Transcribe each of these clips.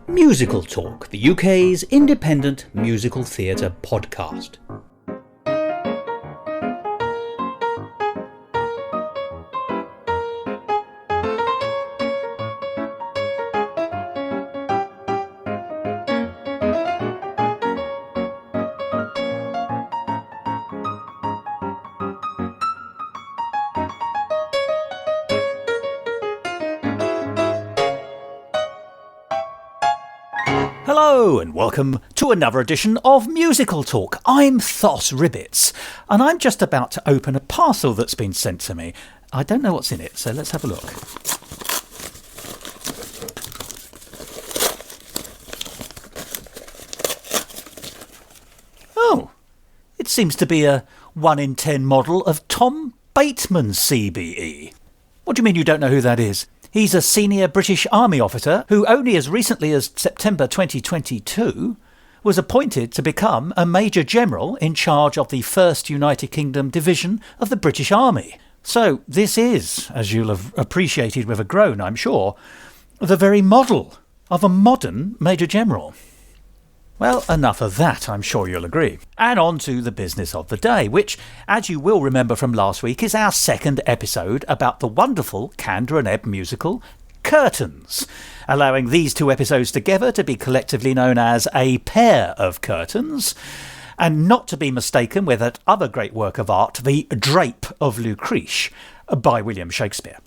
Musical Talk, the UK's independent musical theatre podcast. Hello and welcome to another edition of Musical Talk. I'm Thos and I'm just about to open a parcel that's been sent to me. I don't know what's in it, so let's have a look. Oh, it seems to be a 1 in 10 model of Tom Bateman CBE. What do you mean you don't know who that is? He's a senior British Army officer who only as recently as September 2022 was appointed to become a Major General in charge of the 1st United Kingdom Division of the British Army. So this is, as you'll have appreciated with a groan, I'm sure, the very model of a modern Major General. Well, enough of that, I'm sure you'll agree. And on to the business of the day, which, as you will remember from last week, is our second episode about the wonderful Kander and Ebb musical, Curtains, allowing these two episodes together to be collectively known as A Pair of Curtains, and not to be mistaken with that other great work of art, The Drape of Lucrece, by William Shakespeare.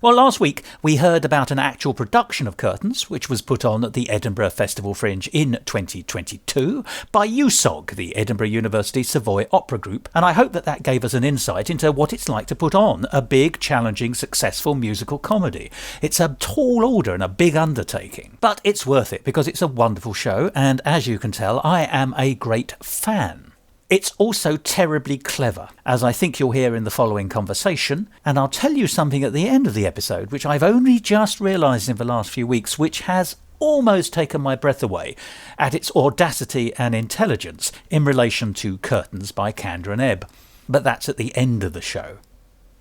Well, last week we heard about an actual production of Curtains, which was put on at the Edinburgh Festival Fringe in 2022 by USOG, the Edinburgh University Savoy Opera Group, and I hope that gave us an insight into what it's like to put on a big, challenging, successful musical comedy. It's a tall order and a big undertaking, but it's worth it because it's a wonderful show, and as you can tell, I am a great fan. It's also terribly clever, as I think you'll hear in the following conversation, and I'll tell you something at the end of the episode which I've only just realised in the last few weeks, which has almost taken my breath away at its audacity and intelligence in relation to Curtains by Kander and Ebb. But that's at the end of the show.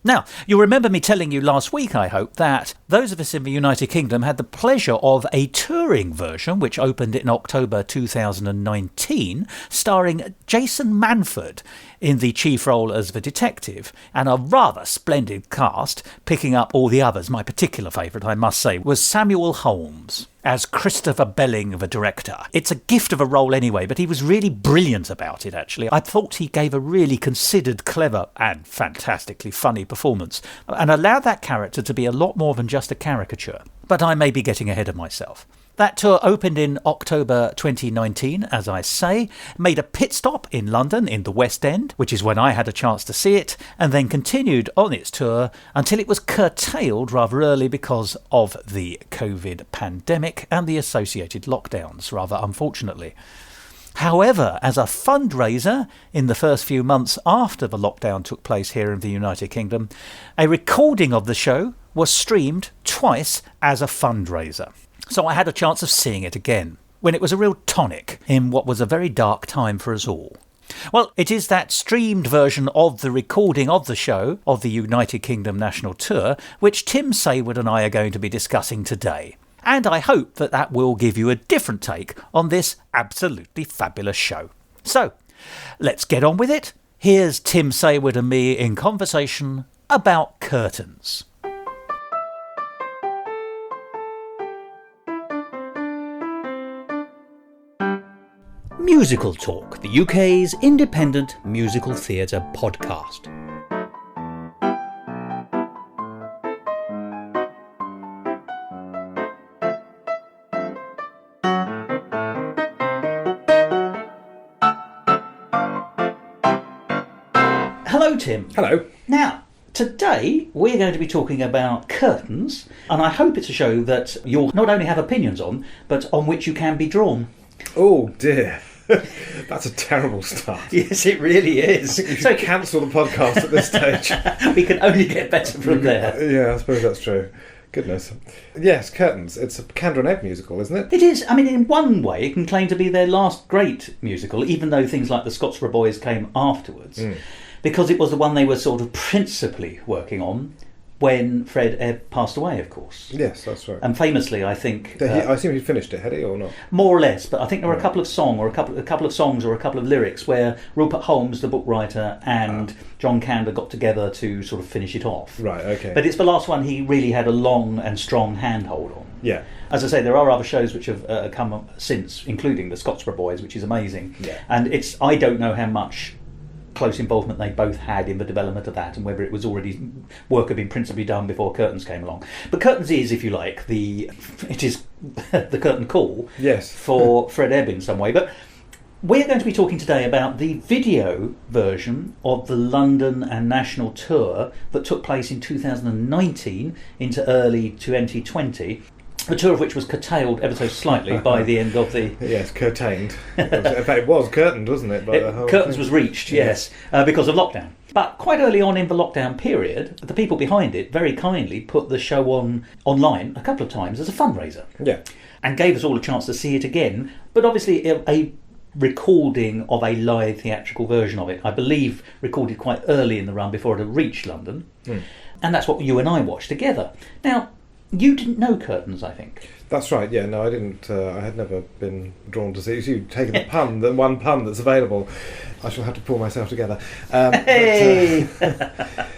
Now, you'll remember me telling you last week, I hope, that those of us in the United Kingdom had the pleasure of a touring version which opened in October 2019, starring Jason Manford in the chief role as the detective, and a rather splendid cast, picking up all the others. My particular favourite, I must say, was Samuel Holmes as Christopher Belling, the director. It's a gift of a role anyway, but he was really brilliant about it, actually. I thought he gave a really considered, clever and fantastically funny performance, and allowed that character to be a lot more than just a caricature. But I may be getting ahead of myself. That tour opened in October 2019, as I say, made a pit stop in London in the West End, which is when I had a chance to see it, and then continued on its tour until it was curtailed rather early because of the COVID pandemic and the associated lockdowns, rather unfortunately. However, as a fundraiser in the first few months after the lockdown took place here in the United Kingdom, a recording of the show was streamed twice as a fundraiser. So I had a chance of seeing it again, when it was a real tonic in what was a very dark time for us all. Well, it is that streamed version of the recording of the show, of the United Kingdom National Tour, which Tim Saywood and I are going to be discussing today. And I hope that will give you a different take on this absolutely fabulous show. So, let's get on with it. Here's Tim Saywood and me in conversation about Curtains. Musical Talk, the UK's independent musical theatre podcast. Hello, Tim. Hello. Now, today we're going to be talking about Curtains, and I hope it's a show that you'll not only have opinions on, but on which you can be drawn. Oh dear. That's a terrible start. Yes, it really is. So cancel the podcast at this stage. We can only get better from there. Yeah, I suppose that's true. Goodness. Yes, Curtains. It's a Kander and Ebb musical, isn't it? It is. I mean, in one way, it can claim to be their last great musical, even though things like the Scottsboro Boys came afterwards, because it was the one they were sort of principally working on when Fred Ebb passed away, of course. Yes, that's right. And famously, I think... I assume he finished it, had he, or not? More or less, but I think there were a couple of songs or a couple of lyrics where Rupert Holmes, the book writer, and John Kander got together to sort of finish it off. Right, okay. But it's the last one he really had a long and strong handhold on. Yeah. As I say, there are other shows which have come since, including the Scottsboro Boys, which is amazing. Yeah. And I don't know how much close involvement they both had in the development of that, and whether it was already work had been principally done before Curtains came along. But Curtains is, if you like, it is the curtain call for Fred Ebb in some way. But we're going to be talking today about the video version of the London and national tour that took place in 2019 into early 2020. A tour of which was curtailed ever so slightly by the end of the... Yes, curtained. In fact, it was curtained, wasn't it? By the whole curtains thing. was reached, yes, because of lockdown. But quite early on in the lockdown period, the people behind it very kindly put the show online a couple of times as a fundraiser. Yeah. And gave us all a chance to see it again. But obviously a recording of a live theatrical version of it, I believe recorded quite early in the run before it had reached London. And that's what you and I watched together. Now, you didn't know Curtains, I think. That's right, yeah, no, I didn't. I had never been drawn to see it. You've taken the one pun that's available. I shall have to pull myself together. Hey!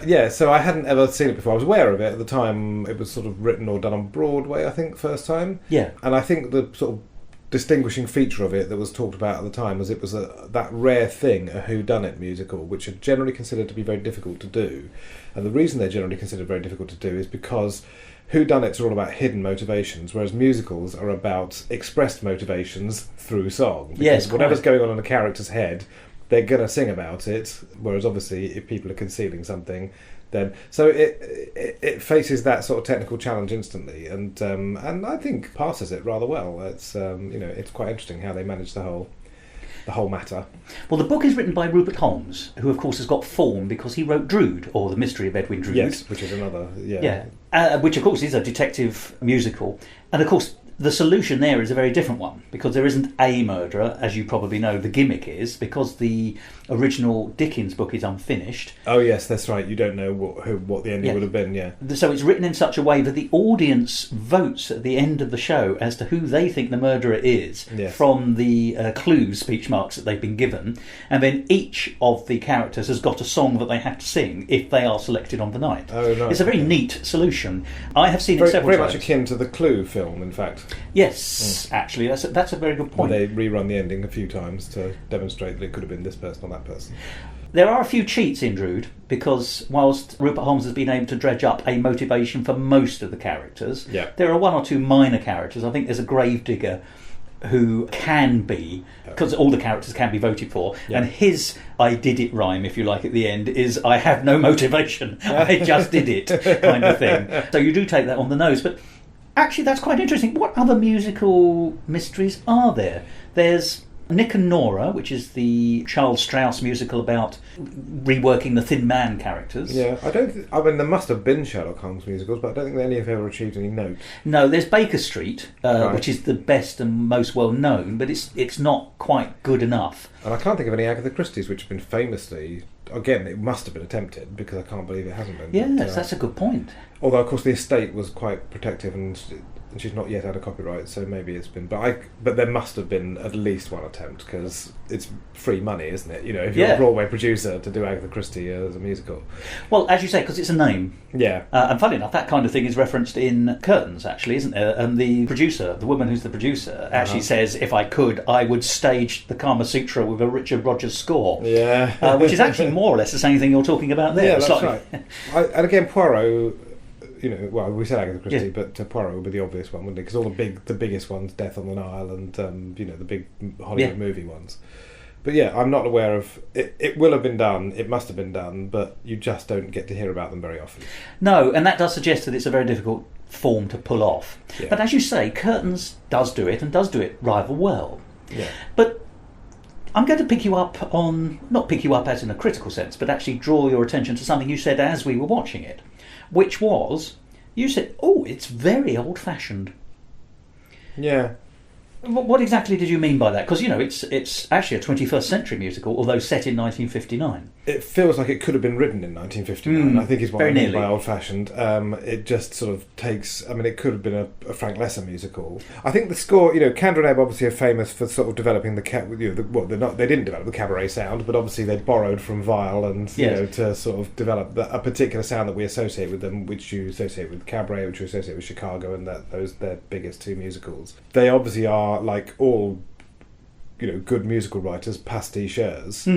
Yeah, so I hadn't ever seen it before. I was aware of it at the time. It was sort of written or done on Broadway, I think, first time. Yeah. And I think the sort of distinguishing feature of it that was talked about at the time was it was that rare thing, a whodunit musical, which are generally considered to be very difficult to do. And the reason they're generally considered very difficult to do is because whodunits are all about hidden motivations, whereas musicals are about expressed motivations through song. Because yes, whatever's going on in a character's head, they're going to sing about it, whereas obviously if people are concealing something, then... So it faces that sort of technical challenge instantly, and I think passes it rather well. It's it's quite interesting how they manage the whole matter. Well, the book is written by Rupert Holmes, who of course has got form because he wrote Drood, or The Mystery of Edwin Drood. Yes, which is another... which of course is a detective musical. And of course the solution there is a very different one, because there isn't a murderer, as you probably know. The gimmick is, because the original Dickens book is unfinished... Oh yes, that's right, you don't know what the ending would have been, yeah. So it's written in such a way that the audience votes at the end of the show as to who they think the murderer is, from the clues, speech marks that they've been given, and then each of the characters has got a song that they have to sing if they are selected on the night. Oh, no. It's a very neat solution. I have seen it several times. Very much akin to the Clue film, in fact. Yes, actually, that's a very good point. They rerun the ending a few times to demonstrate that it could have been this person or that person. There are a few cheats in Drood, because whilst Rupert Holmes has been able to dredge up a motivation for most of the characters, there are one or two minor characters. I think there's a gravedigger who can be, because all the characters can be voted for, and his I did it rhyme, if you like, at the end is I have no motivation, I just did it kind of thing. So you do take that on the nose, but actually that's quite interesting. What other musical mysteries are there? There's Nick and Nora, which is the Charles Strauss musical about reworking the Thin Man characters. Yeah, I mean, there must have been Sherlock Holmes musicals, but I don't think any have ever achieved any note. No, there's Baker Street, which is the best and most well known, but it's not quite good enough. And I can't think of any Agatha Christie's which have been famously... Again, it must have been attempted, because I can't believe it hasn't been. Yes, that's a good point. Although, of course, the estate was quite protective, and she's not yet had a copyright, so maybe it's been... But there must have been at least one attempt, because it's free money, isn't it? You know, if you're a Broadway producer to do Agatha Christie as a musical. Well, as you say, because it's a name. Yeah. And funny enough, that kind of thing is referenced in Curtains, actually, isn't there? And the producer, the woman who's the producer, actually says, if I could, I would stage the Kama Sutra with a Richard Rogers score. Yeah. Which is actually more or less the same thing you're talking about there. Yeah, that's right. And again, Poirot... we said Agatha Christie, but Poirot would be the obvious one, wouldn't it? Because all the biggest ones, Death on the Nile, and the big Hollywood movie ones. But yeah, I'm not aware of it. It will have been done. It must have been done, but you just don't get to hear about them very often. No, and that does suggest that it's a very difficult form to pull off. Yeah. But as you say, Curtains does do it, and does do it rather well. Yeah. But I'm going to pick you up on, not pick you up as in a critical sense, but actually draw your attention to something you said as we were watching it, which was, you said, oh, it's very old-fashioned. Yeah. What exactly did you mean by that? Because, it's actually a 21st century musical, although set in 1959. It feels like it could have been written in 1959, I think is what I mean by old-fashioned. It just sort of takes... I mean, it could have been a Frank Lesser musical. I think the score... Kander and Ebb obviously are famous for sort of developing they didn't develop the cabaret sound, but obviously they borrowed from Weill and, to sort of develop a particular sound that we associate with them, which you associate with cabaret, which you associate with Chicago, and those their biggest two musicals. They obviously are, like all good musical writers, pasticheurs.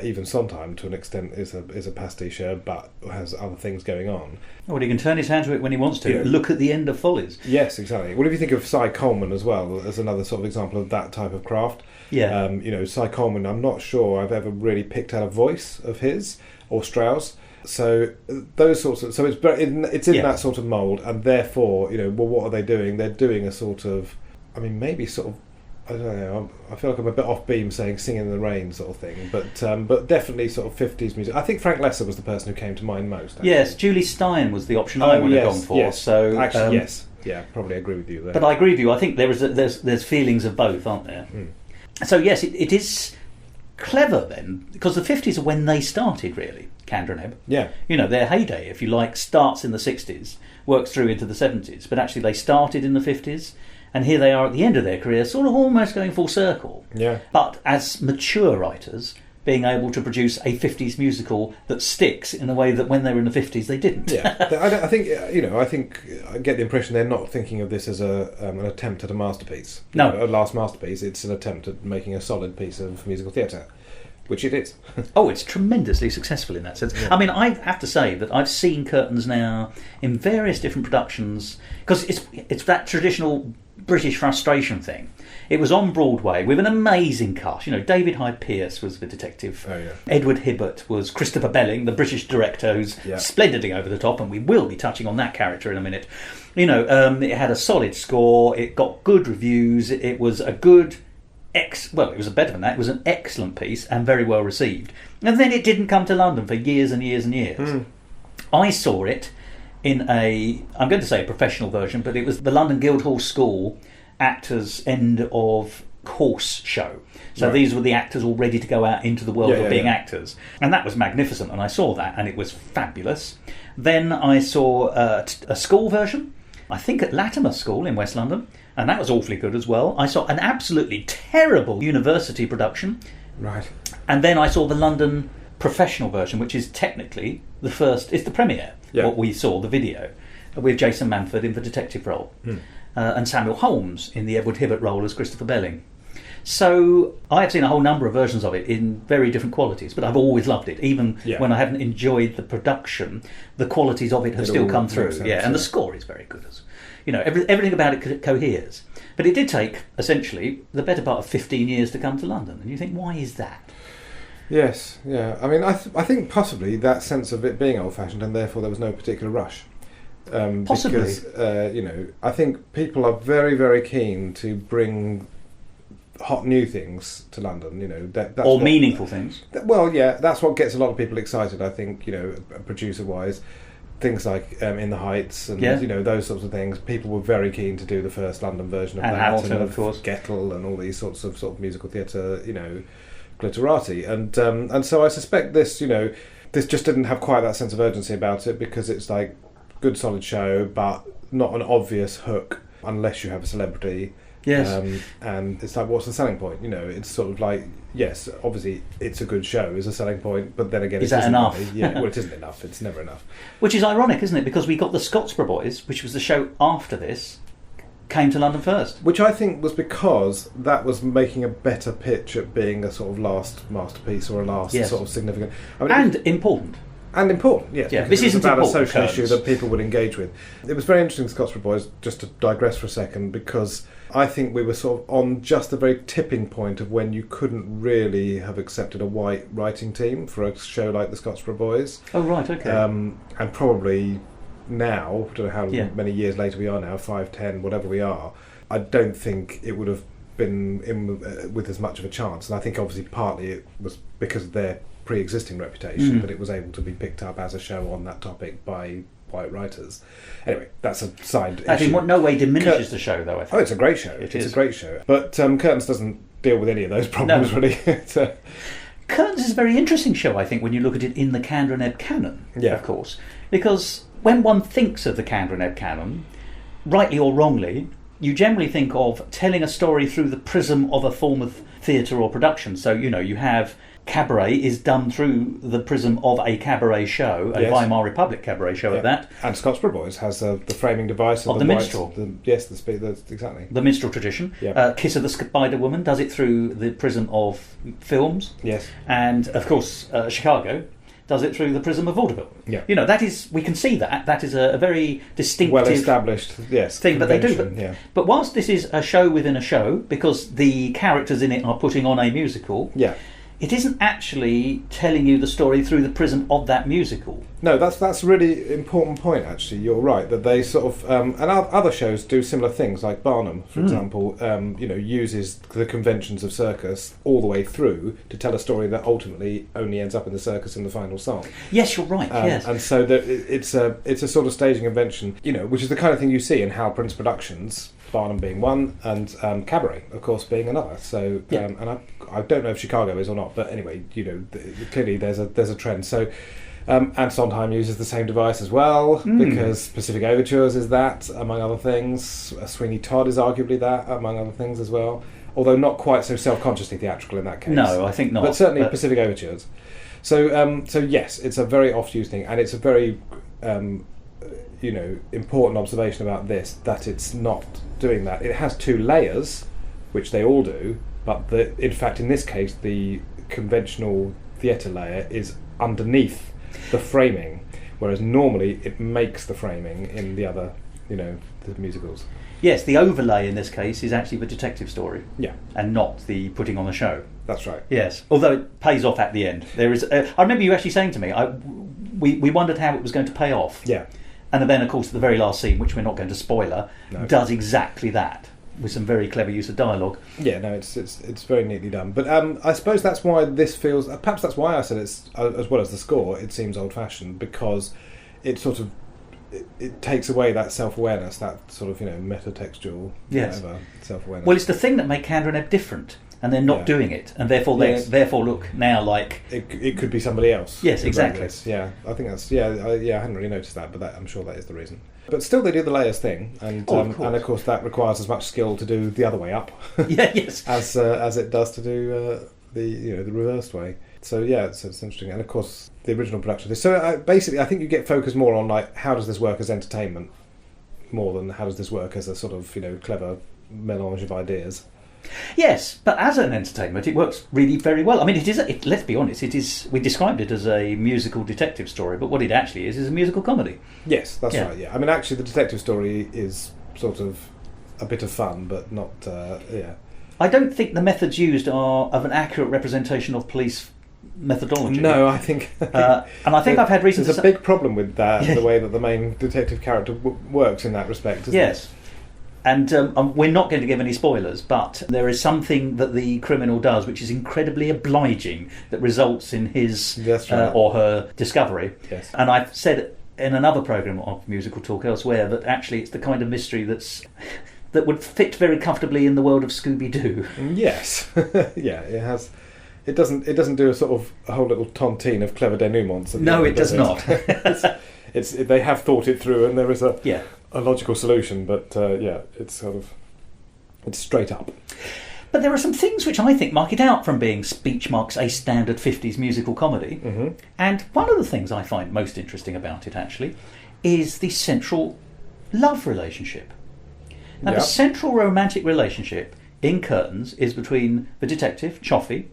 Even Sondheim, to an extent, is a pasticheur, but has other things going on. Well, he can turn his hand to it when he wants to. Look at the end of Follies. Yes, exactly. Well, if you think of Cy Coleman as well, as another sort of example of that type of craft. Yeah. Cy Coleman, I'm not sure I've ever really picked out a voice of his, or Strauss. So those sorts of... So it's in that sort of mould, and therefore, what are they doing? They're doing a sort of... I mean, maybe sort of... I don't know. I feel like I'm a bit off beam saying "Singing in the Rain" sort of thing, but definitely sort of 50s music. I think Frank Lesser was the person who came to mind most. Actually. Yes, Julie Stein was the option I would have gone for. Yes. So actually, yes, probably agree with you there. But I agree with you. I think there's feelings of both, aren't there? So yes, it is clever then, because the 50s are when they started, really. Kander and Ebb. Yeah. Their heyday, if you like, starts in the 60s, works through into the 70s, but actually they started in the 50s. And here they are at the end of their career, sort of almost going full circle. Yeah. But as mature writers, being able to produce a 50s musical that sticks in a way that when they were in the 50s they didn't. Yeah. I think I get the impression they're not thinking of this as an attempt at a masterpiece. No. A last masterpiece. It's an attempt at making a solid piece of musical theatre. Which it is. Oh, it's tremendously successful in that sense. Yeah. I mean, I have to say that I've seen Curtains now in various different productions, because it's that traditional British frustration thing. It was on Broadway with an amazing cast. David Hyde Pierce was the detective. Oh, yeah. Edward Hibbert was Christopher Belling, the British director, who's splendidly over the top, and we will be touching on that character in a minute. It had a solid score. It got good reviews. It was a good... it was better than that. It was an excellent piece and very well received. And then it didn't come to London for years and years and years. I saw it in I'm going to say a professional version, but it was the London Guildhall School actors' end of course show. So these were the actors all ready to go out into the world of being actors. And that was magnificent, and I saw that, and it was fabulous. Then I saw a school version, I think at Latimer School in West London, and that was awfully good as well. I saw an absolutely terrible university production. Right. And then I saw the London professional version, which is technically it's the premiere, what we saw, the video, with Jason Manford in the detective role, and Samuel Holmes in the Edward Hibbert role as Christopher Belling. So I have seen a whole number of versions of it in very different qualities, but I've always loved it. Even when I haven't enjoyed the production, the qualities of it have still come through. And the score is very good. Everything about it coheres. But it did take, essentially, the better part of 15 years to come to London. And you think, why is that? Yes, yeah. I mean, I think possibly that sense of it being old-fashioned, and therefore there was no particular rush. Possibly. Because, I think people are very, very keen to bring hot new things to London, that's meaningful things. That's what gets a lot of people excited, I think, producer-wise. Things like In the Heights and those sorts of things. People were very keen to do the first London version of and that, Hamilton, and of course, Gettle and all these sorts of musical theatre, glitterati, and so I suspect this just didn't have quite that sense of urgency about it, because it's like good solid show, but not an obvious hook unless you have a celebrity. Yes. And it's like, what's the selling point? It's sort of like, yes, obviously it's a good show is a selling point, but then again, is that enough? It isn't enough. It's never enough. Which is ironic, isn't it? Because we got the Scottsboro Boys, which was the show after this, came to London first. Which I think was because that was making a better pitch at being a sort of last masterpiece or a last sort of significant... important. And important, yes. Yeah, this isn't about a important social issue that people would engage with. It was very interesting, the Scottsboro Boys, just to digress for a second, because I think we were sort of on just the very tipping point of when you couldn't really have accepted a white writing team for a show like the Scottsboro Boys. Oh, right, okay. And probably now, I don't know how many years later we are now, 5, 10, whatever we are, I don't think it would have been in with as much of a chance. And I think obviously partly it was because of their pre-existing reputation, but it was able to be picked up as a show on that topic by white writers. Anyway, that's a side That issue. in no way diminishes the show, though, I think. Oh, it's a great show. It's a great show. But Curtains doesn't deal with any of those problems, really. Curtains is a very interesting show, I think, when you look at it in the Kander and Ebb canon, Yeah. of course. Because when one thinks of the Kander and Ebb canon, rightly or wrongly, you generally think of telling a story through the prism of a form of theatre or production. So, you have cabaret is done through the prism of a cabaret show, a Yes. Weimar Republic cabaret show at that. And Scotsborough Boys has the framing device Of the minstrel. Exactly. The minstrel tradition. Yeah. Kiss of the Spider Woman does it through the prism of films. Yes. And, of course, Chicago does it through the prism of vaudeville. Yeah. That is, we can see that. That is a very distinctive... Well-established, yes, thing, but they do. convention, But whilst this is a show within a show, because the characters in it are putting on a musical... Yeah. It isn't actually telling you the story through the prism of that musical. No, that's a really important point, actually. You're right, that they sort of... and other shows do similar things, like Barnum, for example, uses the conventions of circus all the way through to tell a story that ultimately only ends up in the circus in the final song. Yes, you're right, yes. And so it's a sort of staging convention, which is the kind of thing you see in Hal Prince Productions, Barnum being one, and Cabaret, of course, being another. So, and I don't know if Chicago is or not, but anyway, clearly there's a trend. So, and Sondheim uses the same device as well, because Pacific Overtures is that, among other things. Sweeney Todd is arguably that, among other things as well. Although not quite so self-consciously theatrical in that case. No, I think not. But certainly Pacific Overtures. So yes, it's a very oft-used thing, and it's a very important observation about this, that it's not doing that. It has two layers, which they all do, but in fact in this case the conventional theatre layer is underneath the framing, whereas normally it makes the framing in the other, the musicals. Yes, the overlay in this case is actually the detective story. Yeah. And not the putting on the show. That's right. Yes, although it pays off at the end. There is. I remember you actually saying to me, we wondered how it was going to pay off. Yeah. And then, of course, the very last scene, which we're not going to spoiler, No. does exactly that, with some very clever use of dialogue. Yeah, no, it's very neatly done. But I suppose that's why this feels... Perhaps that's why I said it's, as well as the score, it seems old-fashioned, because it sort of... It takes away that self-awareness, that sort of, metatextual, whatever, self-awareness. Well, it's the thing that make Kander and Ebb different, and they're not doing it, and therefore they therefore look now like... It could be somebody else. Yes, exactly. Yeah, I think that's... I hadn't really noticed that, but I'm sure that is the reason. But still, they do the layers thing, and of course that requires as much skill to do the other way up, yes, as it does to do the reversed way. So yeah, it's interesting, and of course the original production. So basically, I think you get focused more on like how does this work as entertainment, more than how does this work as a sort of clever melange of ideas. Yes, but as an entertainment, it works really very well. I mean, it is. Let's be honest. It is. We described it as a musical detective story, but what it actually is a musical comedy. Yes, that's right. Yeah, I mean, actually, the detective story is sort of a bit of fun, but not. I don't think the methods used are of an accurate representation of police methodology. No, I think... and I think I've had reason There's a big problem with that, the way that the main detective character works in that respect, isn't yes. it? And we're not going to give any spoilers, but there is something that the criminal does which is incredibly obliging that results in his or her discovery. Yes. And I've said in another programme of Musical Talk elsewhere that actually it's the kind of mystery that would fit very comfortably in the world of Scooby-Doo. Yes. Yeah, it has... It doesn't do a sort of a whole little tontine of clever denouements. No, it does not. They have thought it through, and there is a logical solution. But it's straight up. But there are some things which I think mark it out from being speech marks a standard 50s musical comedy. Mm-hmm. And one of the things I find most interesting about it actually is the central love relationship. Now, the central romantic relationship in Curtains is between the detective, Cioffi,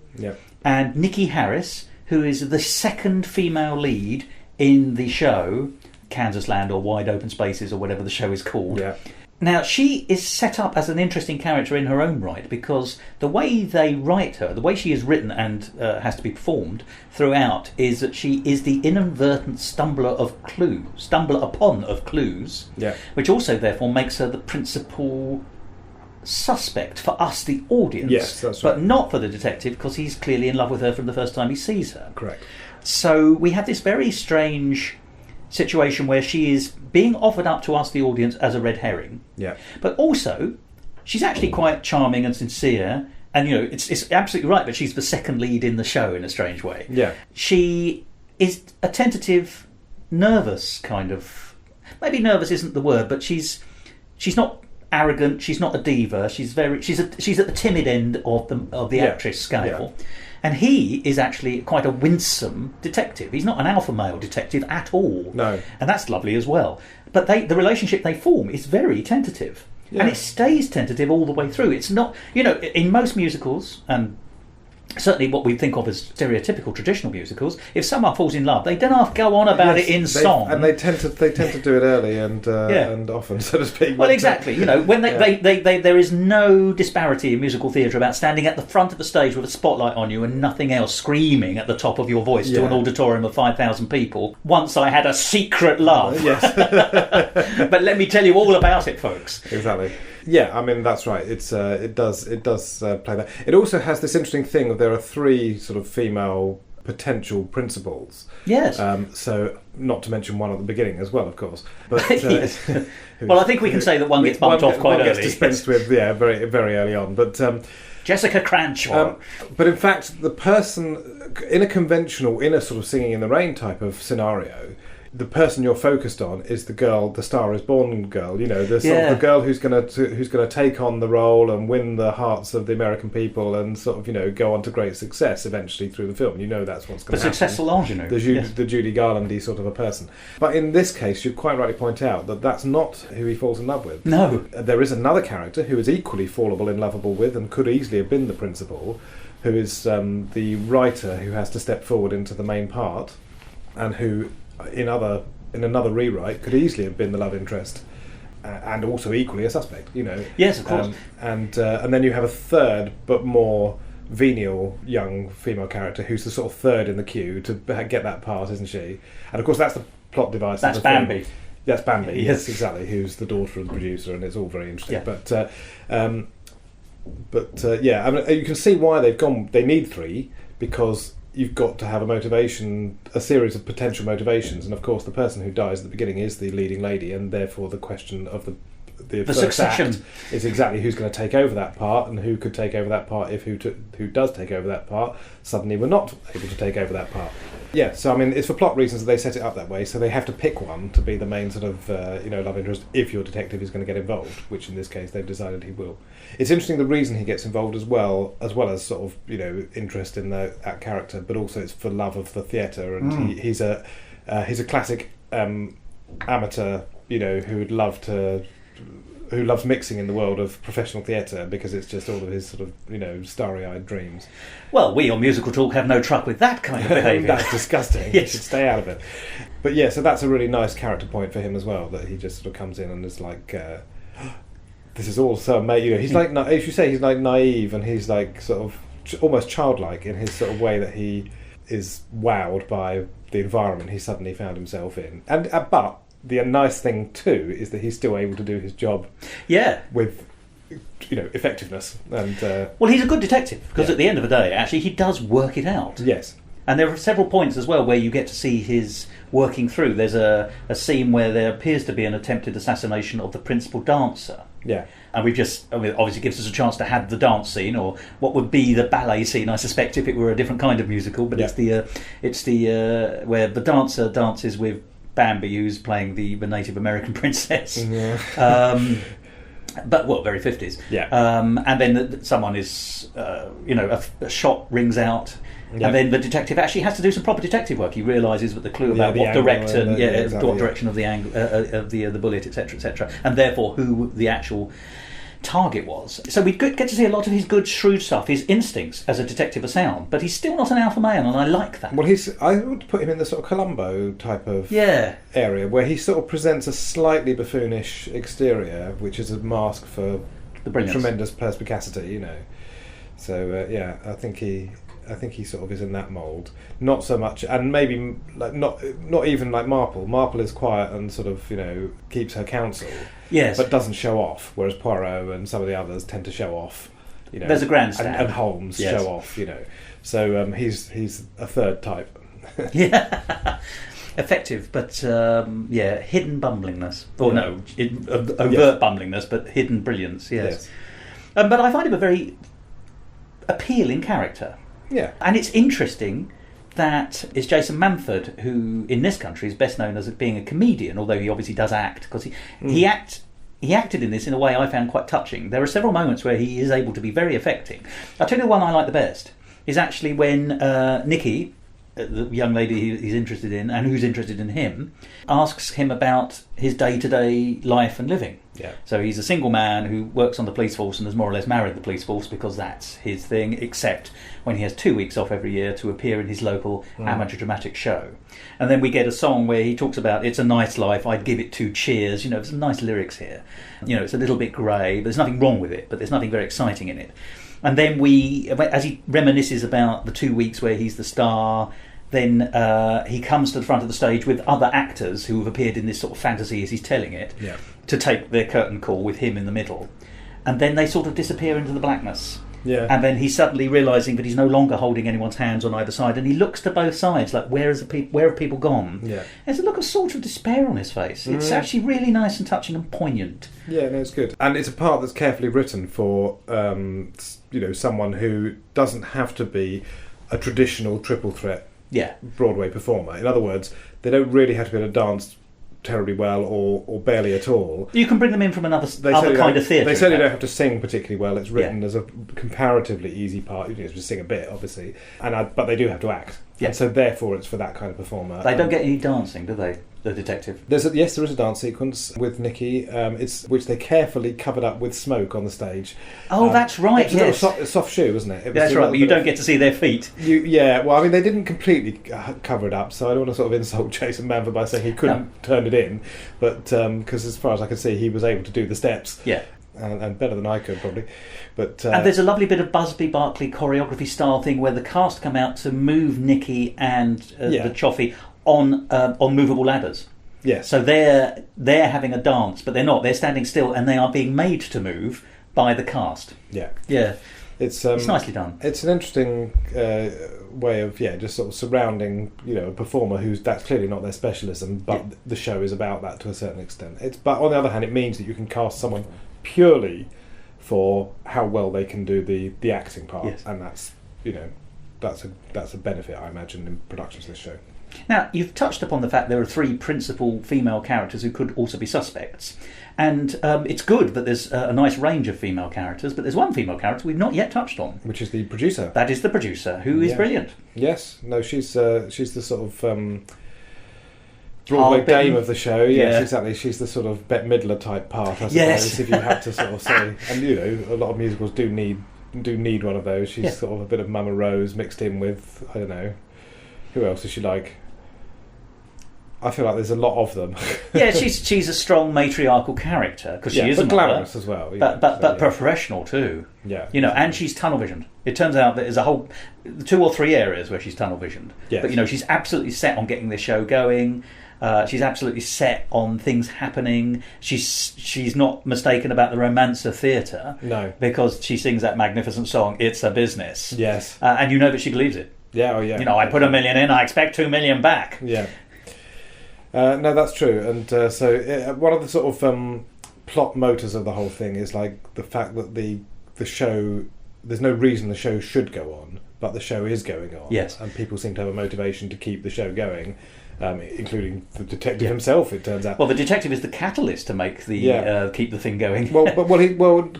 and Nikki Harris, who is the second female lead in the show, Kansas Land or Wide Open Spaces or whatever the show is called. Yeah. Now, she is set up as an interesting character in her own right because the way they write her, the way she is written and has to be performed throughout is that she is the inadvertent stumbler upon of clues, which also therefore makes her the principal suspect for us, the audience. Yes, that's right. But not for the detective because he's clearly in love with her from the first time he sees her. Correct. So we have this very strange situation where she is being offered up to us, the audience, as a red herring. Yeah. But also, she's actually quite charming and sincere. And, it's absolutely right, but she's the second lead in the show in a strange way. Yeah. She is a tentative, nervous kind of... Maybe nervous isn't the word, but she's not arrogant, she's not a diva, she's at the timid end of the actress scale. Yeah. And he is actually quite a winsome detective. He's not an alpha male detective at all. No. And that's lovely as well. But the relationship they form is very tentative. Yeah. And it stays tentative all the way through. It's not, in most musicals, and certainly what we think of as stereotypical traditional musicals, if someone falls in love, they don't have to go on about it in song. And they tend to do it early and often, so to speak. Well, exactly. When there is no disparity in musical theatre about standing at the front of the stage with a spotlight on you and nothing else, screaming at the top of your voice to an auditorium of 5,000 people. Once I had a secret love. Yes. But let me tell you all about it, folks. Exactly. Yeah, I mean that's right. It does play that. It also has this interesting thing of there are 3 sort of female potential principals. Yes. So not to mention one at the beginning as well, of course. But yes. Well, I think we can say that one gets bumped off quite early. One gets dispensed with, very very early on. But Jessica Cranshaw. But in fact, the person in a sort of Singing in the Rain type of scenario, the person you're focused on is the girl, the Star is Born girl. The girl who's going to take on the role and win the hearts of the American people and sort of go on to great success eventually through the film. That's what's going to happen. The successful ingenue. The Judy Garland-y sort of a person. But in this case, you quite rightly point out that that's not who he falls in love with. No. There is another character who is equally fallable and lovable with and could easily have been the principal, who is the writer who has to step forward into the main part and who in another rewrite could easily have been the love interest and also equally a suspect. Yes, of course. And then you have a third but more venial young female character who's the sort of third in the queue to get that part, isn't she? And of course that's the plot device. That's Bambi. That's Bambi. Yes, exactly. Who's the daughter of the producer, and it's all very interesting. Yeah. I mean, you can see why they need 3, because you've got to have a series of potential motivations, and of course the person who dies at the beginning is the leading lady, and therefore the question of the first succession act is exactly who's going to take over that part, and who could take over that part if who does take over that part suddenly were not able to take over that part. Yeah, so I mean it's for plot reasons that they set it up that way, so they have to pick one to be the main sort of love interest if your detective is going to get involved, which in this case they've decided he will. It's interesting the reason he gets involved as well as sort of interest in that character, but also it's for love of the theatre, and he's a classic amateur who loves mixing in the world of professional theatre because it's just all of his sort of starry-eyed dreams. Well, we on Musical Talk have no truck with that kind of behaviour. That's disgusting. Yes. You should stay out of it. But yeah, so that's a really nice character point for him as well, that he just sort of comes in and is like, this is all so amazing. He's like, as you say, he's like naive, and he's like sort of almost childlike in his sort of way that he is wowed by the environment he suddenly found himself in. And but the nice thing too is that he's still able to do his job. Yeah. With effectiveness and. Well, he's a good detective because at the end of the day, actually, he does work it out. Yes. And there are several points as well where you get to see his working through. There's a scene where there appears to be an attempted assassination of the principal dancer. Yeah. And obviously gives us a chance to have the dance scene, or what would be the ballet scene, I suspect, if it were a different kind of musical. But it's the where the dancer dances with Bambi, who's playing the Native American princess. Yeah. But very 50s. Yeah. And then someone is, a shot rings out. Yeah. And then the detective actually has to do some proper detective work. He realises that the clue about what direction of the angle of the bullet, etc., and therefore who the actual target was. So we get to see a lot of his good, shrewd stuff. His instincts as a detective are sound, but he's still not an alpha male, and I like that. Well, I would put him in the sort of Columbo type of area, where he sort of presents a slightly buffoonish exterior, which is a mask for the brilliance. Tremendous perspicacity, So I think he sort of is in that mould. Not so much, and maybe like not even like Marple. Marple is quiet and sort of keeps her counsel. Yes, but doesn't show off. Whereas Poirot and some of the others tend to show off. There's a grandstand, and Holmes show off. So he's a third type. Yeah. effective, but hidden bumblingness. Or no, overt bumblingness, but hidden brilliance, yes. But I find him a very appealing character. Yeah. And it's interesting that it's Jason Manford, who in this country is best known as being a comedian, although he obviously does act, because he acted in this in a way I found quite touching. There are several moments where he is able to be very affecting. I'll tell you the one I like the best is actually when Nikki, the young lady he's interested in and who's interested in him, asks him about his day-to-day life and living. Yeah. So he's a single man who works on the police force and has more or less married the police force because that's his thing, except when he has 2 weeks off every year to appear in his local amateur dramatic show. And then we get a song where he talks about, it's a nice life, I'd give it 2 cheers. There's some nice lyrics here. It's a little bit grey, but there's nothing wrong with it, but there's nothing very exciting in it. And then as he reminisces about the 2 weeks where he's the star, then he comes to the front of the stage with other actors who have appeared in this sort of fantasy as he's telling it, to take their curtain call with him in the middle. And then they sort of disappear into the blackness. Yeah. And then he's suddenly realising that he's no longer holding anyone's hands on either side, and he looks to both sides, like, where have people gone? Yeah. There's a look of sort of despair on his face. It's actually really nice and touching and poignant. Yeah, no, it's good. And it's a part that's carefully written for, someone who doesn't have to be a traditional triple threat Broadway performer. In other words, they don't really have to be able to dance terribly well or barely at all. You can bring them in from other kind of theatre. They certainly don't have to sing particularly well. It's written as a comparatively easy part. You just sing a bit, obviously, but they do have to act. Yeah. And so therefore it's for that kind of performer. They don't get any dancing, do they? The detective. There is a dance sequence with Nikki, which they carefully covered up with smoke on the stage. Oh, that's right. It was a soft shoe, wasn't it? That's right. But you don't get to see their feet. They didn't completely cover it up, so I don't want to sort of insult Jason Manford by saying he couldn't turn it in, but because as far as I could see, he was able to do the steps. Yeah. And better than I could probably, but and there's a lovely bit of Busby Berkeley choreography style thing where the cast come out to move Nikki and the Cioffi on movable ladders. Yes. So they're having a dance, but they're not. They're standing still, and they are being made to move by the cast. Yeah. Yeah. It's nicely done. It's an interesting way of just sort of surrounding a performer that's clearly not their specialism, but the show is about that to a certain extent. But on the other hand, it means that you can cast someone purely for how well they can do the acting part, and that's a benefit, I imagine, in productions of this show. Now, you've touched upon the fact there are 3 principal female characters who could also be suspects, and it's good that there's a nice range of female characters, but there's one female character we've not yet touched on, which is the producer. That is the producer, who is brilliant. Yes, no, she's the sort of Broadway dame of the show. Yes, exactly. She's the sort of Bette Midler type part, I suppose, if you had to sort of say. And a lot of musicals do need one of those. She's sort of a bit of Mama Rose mixed in with, I don't know, who else is she like? I feel like there's a lot of them. she's a strong matriarchal character because she is a glamorous as well, but professional too. Yeah, and she's tunnel visioned. It turns out that there's a whole 2 or 3 areas where she's tunnel visioned. Yes. But she's absolutely set on getting this show going. She's absolutely set on things happening. She's not mistaken about the romance of theatre. No, because she sings that magnificent song, "It's a Business." Yes, and that she believes it. Yeah, I put $1 million in, I expect $2 million back. Yeah. No, that's true, and so one of the sort of plot motors of the whole thing is like the fact that the show, there's no reason the show should go on, but the show is going on. Yes, and people seem to have a motivation to keep the show going, including the detective himself. It turns out. Well, the detective is the catalyst to make the keep the thing going.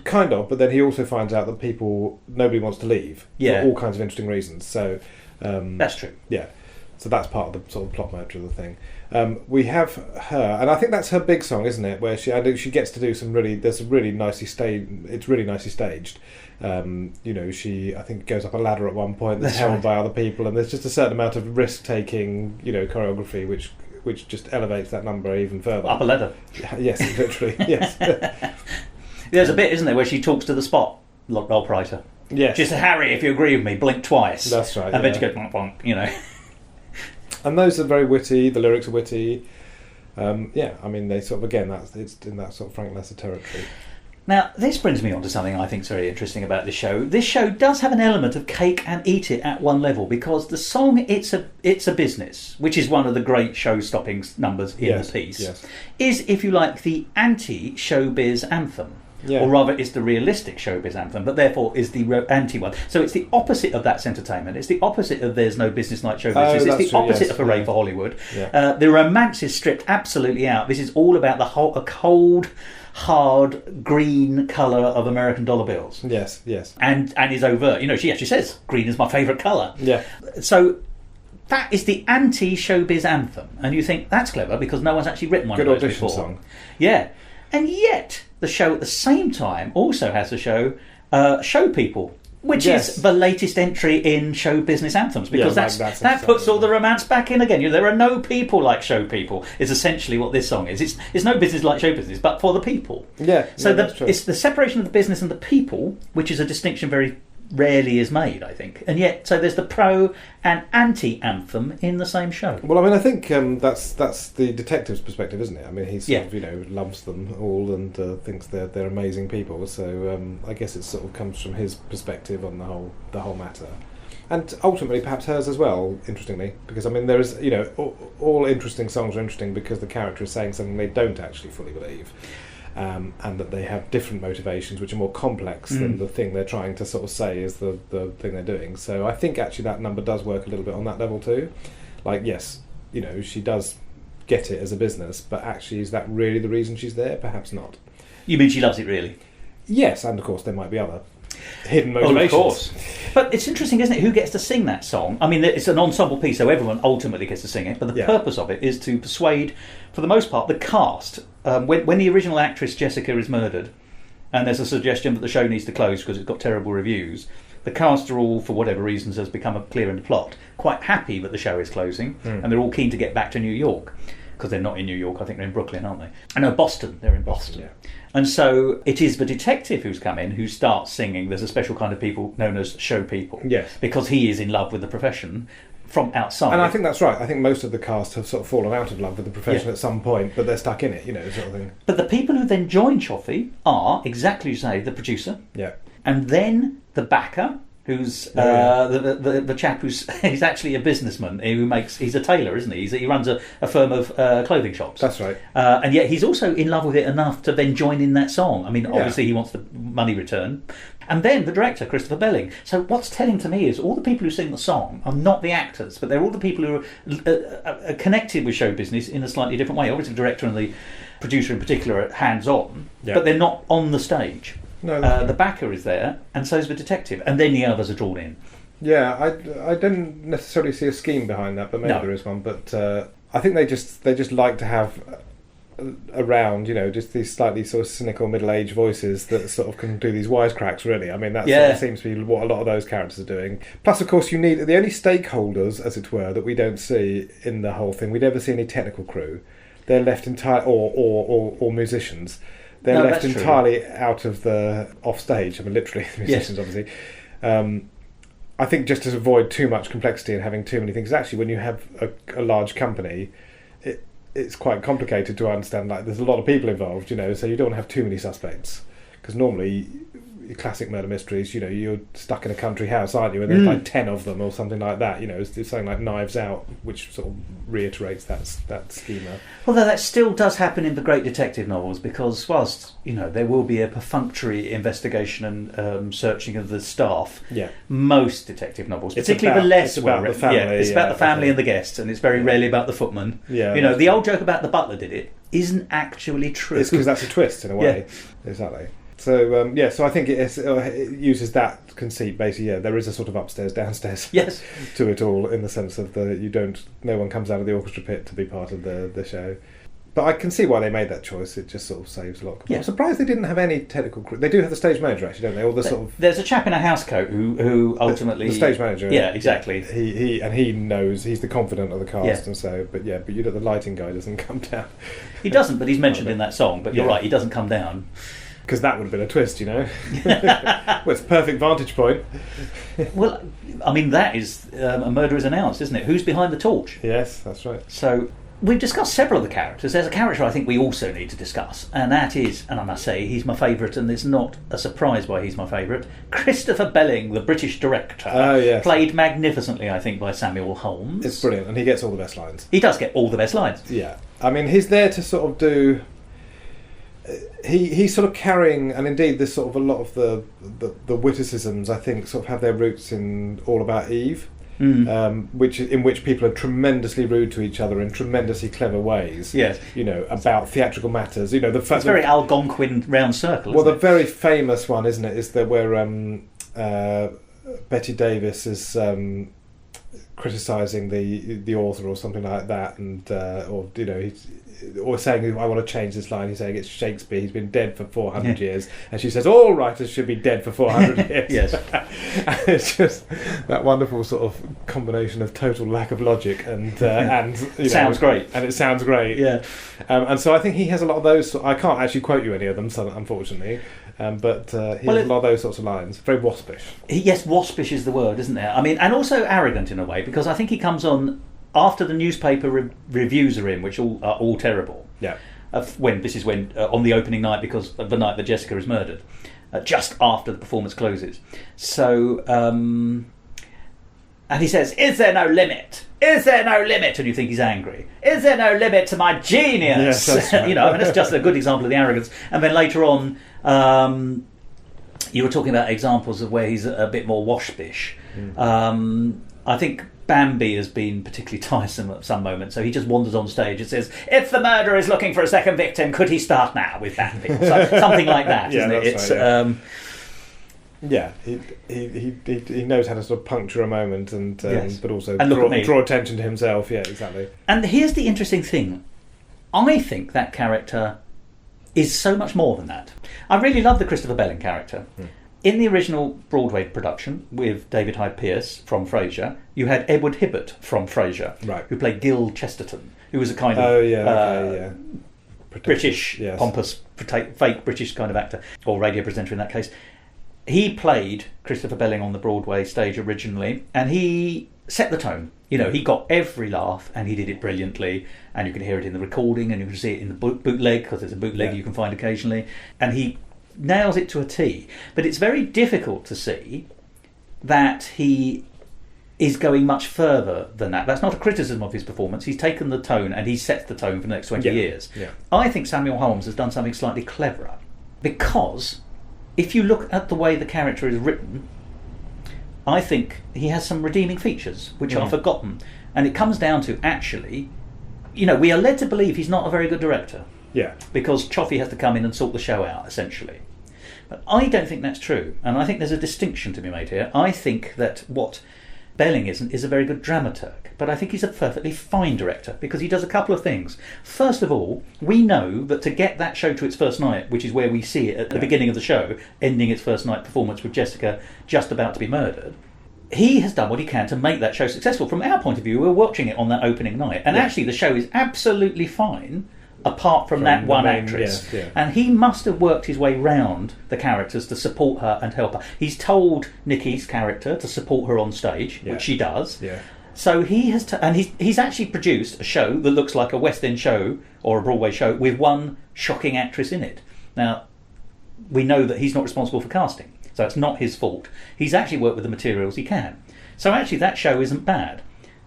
Kind of, but then he also finds out that nobody wants to leave for all kinds of interesting reasons. So that's true. Yeah. So that's part of the sort of plot motor of the thing. We have her, and I think that's her big song, isn't it? Where she gets to do some really. There's some really nicely staged. It's really nicely staged. She I think goes up a ladder at one point that's held by other people, and there's just a certain amount of risk taking, choreography, which just elevates that number even further. Up a ladder. Yes, literally. Yes. There's a bit, isn't there, where she talks to the spot operator. Yes. Just Harry, if you agree with me, blink twice. That's right. And then she goes bonk bonk. And those are very witty. The lyrics are witty. I mean, they sort of, again, it's in that sort of Frank Lesser territory. Now, this brings me on to something I think is very interesting about this show. This show does have an element of cake and eat it at one level, because the song It's a Business, which is one of the great show-stopping numbers in the piece, is, if you like, the anti-showbiz anthem. Yeah. Or rather, it's the realistic showbiz anthem, but therefore is the anti one. So it's the opposite of That's Entertainment. It's the opposite of There's No Business Like Show Business. It's the opposite of Hooray for Hollywood. Yeah. The romance is stripped absolutely out. This is all about a cold, hard green colour of American dollar bills. Yes, yes. And is overt. She actually says, green is my favourite colour. Yeah. So that is the anti-showbiz anthem. And you think, that's clever, because no one's actually written one of those before. Good audition song. Yeah. And yet, the show at the same time also has the show Show People, which is the latest entry in show business anthems, because that puts all the romance back in again. There are no people like show people, is essentially what this song is. It's no business like show business, but for the people. Yeah. So it's the separation of the business and the people, which is a distinction very rarely is made, I think. And yet, so there's the pro and anti-anthem in the same show. Well, I mean, I think that's the detective's perspective, isn't it? I mean, he sort of, loves them all and thinks they're amazing people. So I guess it sort of comes from his perspective on the whole matter. And ultimately, perhaps hers as well, interestingly, because, I mean, there is, all interesting songs are interesting because the character is saying something they don't actually fully believe. And that they have different motivations which are more complex than the thing they're trying to sort of say is the thing they're doing. So I think actually that number does work a little bit on that level too. Like, yes, she does get it as a business, but actually is that really the reason she's there? Perhaps not. You mean she loves it really? Yes, and of course there might be other hidden motivations. Of course. But it's interesting, isn't it, who gets to sing that song? I mean, it's an ensemble piece, so everyone ultimately gets to sing it, but the purpose of it is to persuade, for the most part, the cast. When the original actress Jessica is murdered, and there's a suggestion that the show needs to close because it's got terrible reviews, the cast are all, for whatever reasons has become clear in the plot, quite happy that the show is closing, and they're all keen to get back to New York. Because they're not in New York, I think they're in Brooklyn, aren't they? No, Boston. They're in Boston. Yeah. And so it is the detective who's come in who starts singing. There's a special kind of people known as show people. Yes. Because he is in love with the profession from outside. And I think that's right. I think most of the cast have sort of fallen out of love with the profession at some point, but they're stuck in it, sort of thing. But the people who then join Cioffi are, exactly as you say, the producer. Yeah. And then the backer, who's the chap he's actually a businessman he's a tailor, isn't he? He runs a firm of clothing shops. That's right. And yet he's also in love with it enough to then join in that song. I mean, obviously he wants the money return. And then the director, Christopher Belling. So what's telling to me is all the people who sing the song are not the actors, but they're all the people who are connected with show business in a slightly different way. Obviously the director and the producer in particular are hands-on, but they're not on the stage. No, the backer is there, and so is the detective, and then the others are drawn in. Yeah, I don't necessarily see a scheme behind that, but maybe there is one. But I think they just like to have around, just these slightly sort of cynical middle-aged voices that sort of can do these wisecracks. Really, I mean that sort of seems to be what a lot of those characters are doing. Plus, of course, you need the only stakeholders, as it were, that we don't see in the whole thing. We never see any technical crew. They're left entirely, or musicians. They're left entirely out of the off stage. I mean, literally, musicians, obviously. I think just to avoid too much complexity and having too many things. Actually, when you have a large company, it's quite complicated to understand. Like, there's a lot of people involved, so you don't want to have too many suspects. Because normally, your classic murder mysteries, you're stuck in a country house, aren't you? And there's like 10 of them or something like that. It's something like Knives Out, which sort of reiterates that schema. Although that still does happen in the great detective novels, because whilst there will be a perfunctory investigation and searching of the staff, most detective novels, particularly the less well written, it's about the family and the guests, and it's very rarely about the footman. Yeah, the old joke about the butler did it isn't actually true. It's because that's a twist in a way. Exactly. So so I think it uses that conceit basically. There is a sort of upstairs downstairs to it all, in the sense of no one comes out of the orchestra pit to be part of the show. But I can see why they made that choice. It just sort of saves a lot. I'm surprised they didn't have any technical crew. They do have the stage manager, actually, don't they? Or there's a chap in a housecoat who ultimately the stage manager. Yeah, exactly. He knows, he's the confidant of the cast, and so. But the lighting guy doesn't come down. He doesn't, but he's mentioned in that song. But you're right, he doesn't come down. Because that would have been a twist, Well, it's a perfect vantage point. Well, I mean, that is a murder is announced, isn't it? Who's behind the torch? Yes, that's right. So we've discussed several of the characters. There's a character I think we also need to discuss, and that is, and I must say, he's my favourite, and it's not a surprise why he's my favourite, Christopher Belling, the British director. Oh, yes. Played magnificently, I think, by Samuel Holmes. It's brilliant, and he gets all the best lines. He does get all the best lines. Yeah. I mean, he's there to sort of do... He's sort of carrying, and indeed there's sort of a lot of the witticisms, I think, sort of have their roots in All About Eve, in which people are tremendously rude to each other in tremendously clever ways. Yes. You know, about theatrical matters. You know, It's very Algonquin round circle, isn't the very famous one, isn't it, is that where Betty Davis is criticising the author or something like that, and or you know, or saying, I want to change this line. He's saying it's Shakespeare. He's been dead for 400 years, and she says all writers should be dead for 400 years. Yes. It's just that wonderful sort of combination of total lack of logic and you know, sounds great, and it sounds great. Yeah. And so I think he has a lot of those. I can't actually quote you any of them, unfortunately. But he has a lot of those sorts of lines. Very waspish. Yes, waspish is the word, isn't there? I mean, and also arrogant in a way, because I think he comes on after the newspaper reviews are in, which are all terrible. Yeah. When on the opening night, because of the night that Jessica is murdered, just after the performance closes. So, and he says, "Is there no limit? Is there no limit?" And you think he's angry. Is there no limit to my genius? Yes, that's right. You know, I mean, that's just a good example of the arrogance. And then later on, you were talking about examples of where he's a bit more waspish. I think Bambi has been particularly tiresome at some moments, so he just wanders on stage and says, "If the murderer is looking for a second victim, could he start now with Bambi?" So, something like that, isn't it? It's right, yeah. He knows how to sort of puncture a moment and yes. but also and draw attention to himself. Yeah, exactly. And here's the interesting thing. I think that character is so much more than that. I really love the Christopher Belling character. In the original Broadway production with David Hyde Pierce from Frasier, you had Edward Hibbert from Frasier, right, who played Gil Chesterton, who was a kind of British, yes, pompous, fake British kind of actor, or radio presenter in that case. He played Christopher Belling on the Broadway stage originally, and he set the tone. You know, he got every laugh, and he did it brilliantly, and you can hear it in the recording, and you can see it in the bootleg, because there's a bootleg you can find occasionally, and he nails it to a T. But it's very difficult to see that he is going much further than that. That's not a criticism of his performance. He's taken the tone and he sets the tone for the next 20 years. Yeah. I think Samuel Holmes has done something slightly cleverer, because if you look at the way the character is written, I think he has some redeeming features which are forgotten. And it comes down to, actually, you know, we are led to believe he's not a very good director. Yeah. Because Cioffi has to come in and sort the show out, essentially. But I don't think that's true. And I think there's a distinction to be made here. I think that what Belling isn't is a very good dramaturg. But I think he's a perfectly fine director, because he does a couple of things. First of all, we know that to get that show to its first night, which is where we see it at the beginning of the show, ending its first night performance with Jessica just about to be murdered, he has done what he can to make that show successful. From our point of view, we're watching it on that opening night. And actually the show is absolutely fine, apart from that one actress. And he must have worked his way round the characters to support her and help her. He's told Nikki's character to support her on stage, which she does. Yeah. So he has and he's actually produced a show that looks like a West End show or a Broadway show with one shocking actress in it. Now, we know that he's not responsible for casting, so it's not his fault. He's actually worked with the materials he can. So actually that show isn't bad.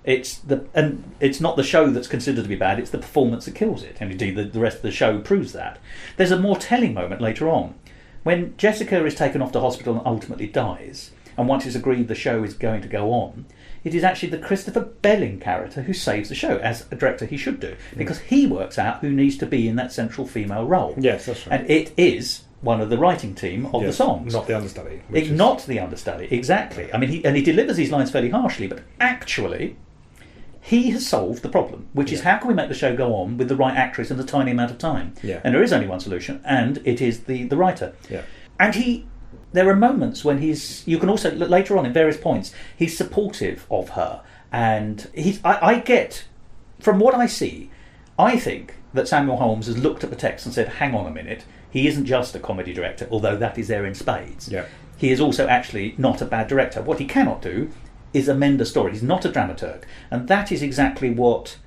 It's not the show that's considered to be bad, it's the performance that kills it. And indeed the rest of the show proves that. There's a more telling moment later on. When Jessica is taken off to hospital and ultimately dies, and once it's agreed the show is going to go on, it is actually the Christopher Belling character who saves the show, as a director he should do, because he works out who needs to be in that central female role. Yes, that's right. And it is one of the writing team of the songs. Not the understudy. Not the understudy, exactly. I mean, he delivers these lines fairly harshly, but actually he has solved the problem, which is how can we make the show go on with the right actress in a tiny amount of time? Yeah. And there is only one solution, and it is the writer. Yeah. And there are moments when you can also, later on in various points, he's supportive of her. And I get, from what I see, I think that Samuel Holmes has looked at the text and said, hang on a minute, he isn't just a comedy director, although that is there in spades. Yeah. He is also actually not a bad director. What he cannot do is amend a story. He's not a dramaturg. And that is exactly what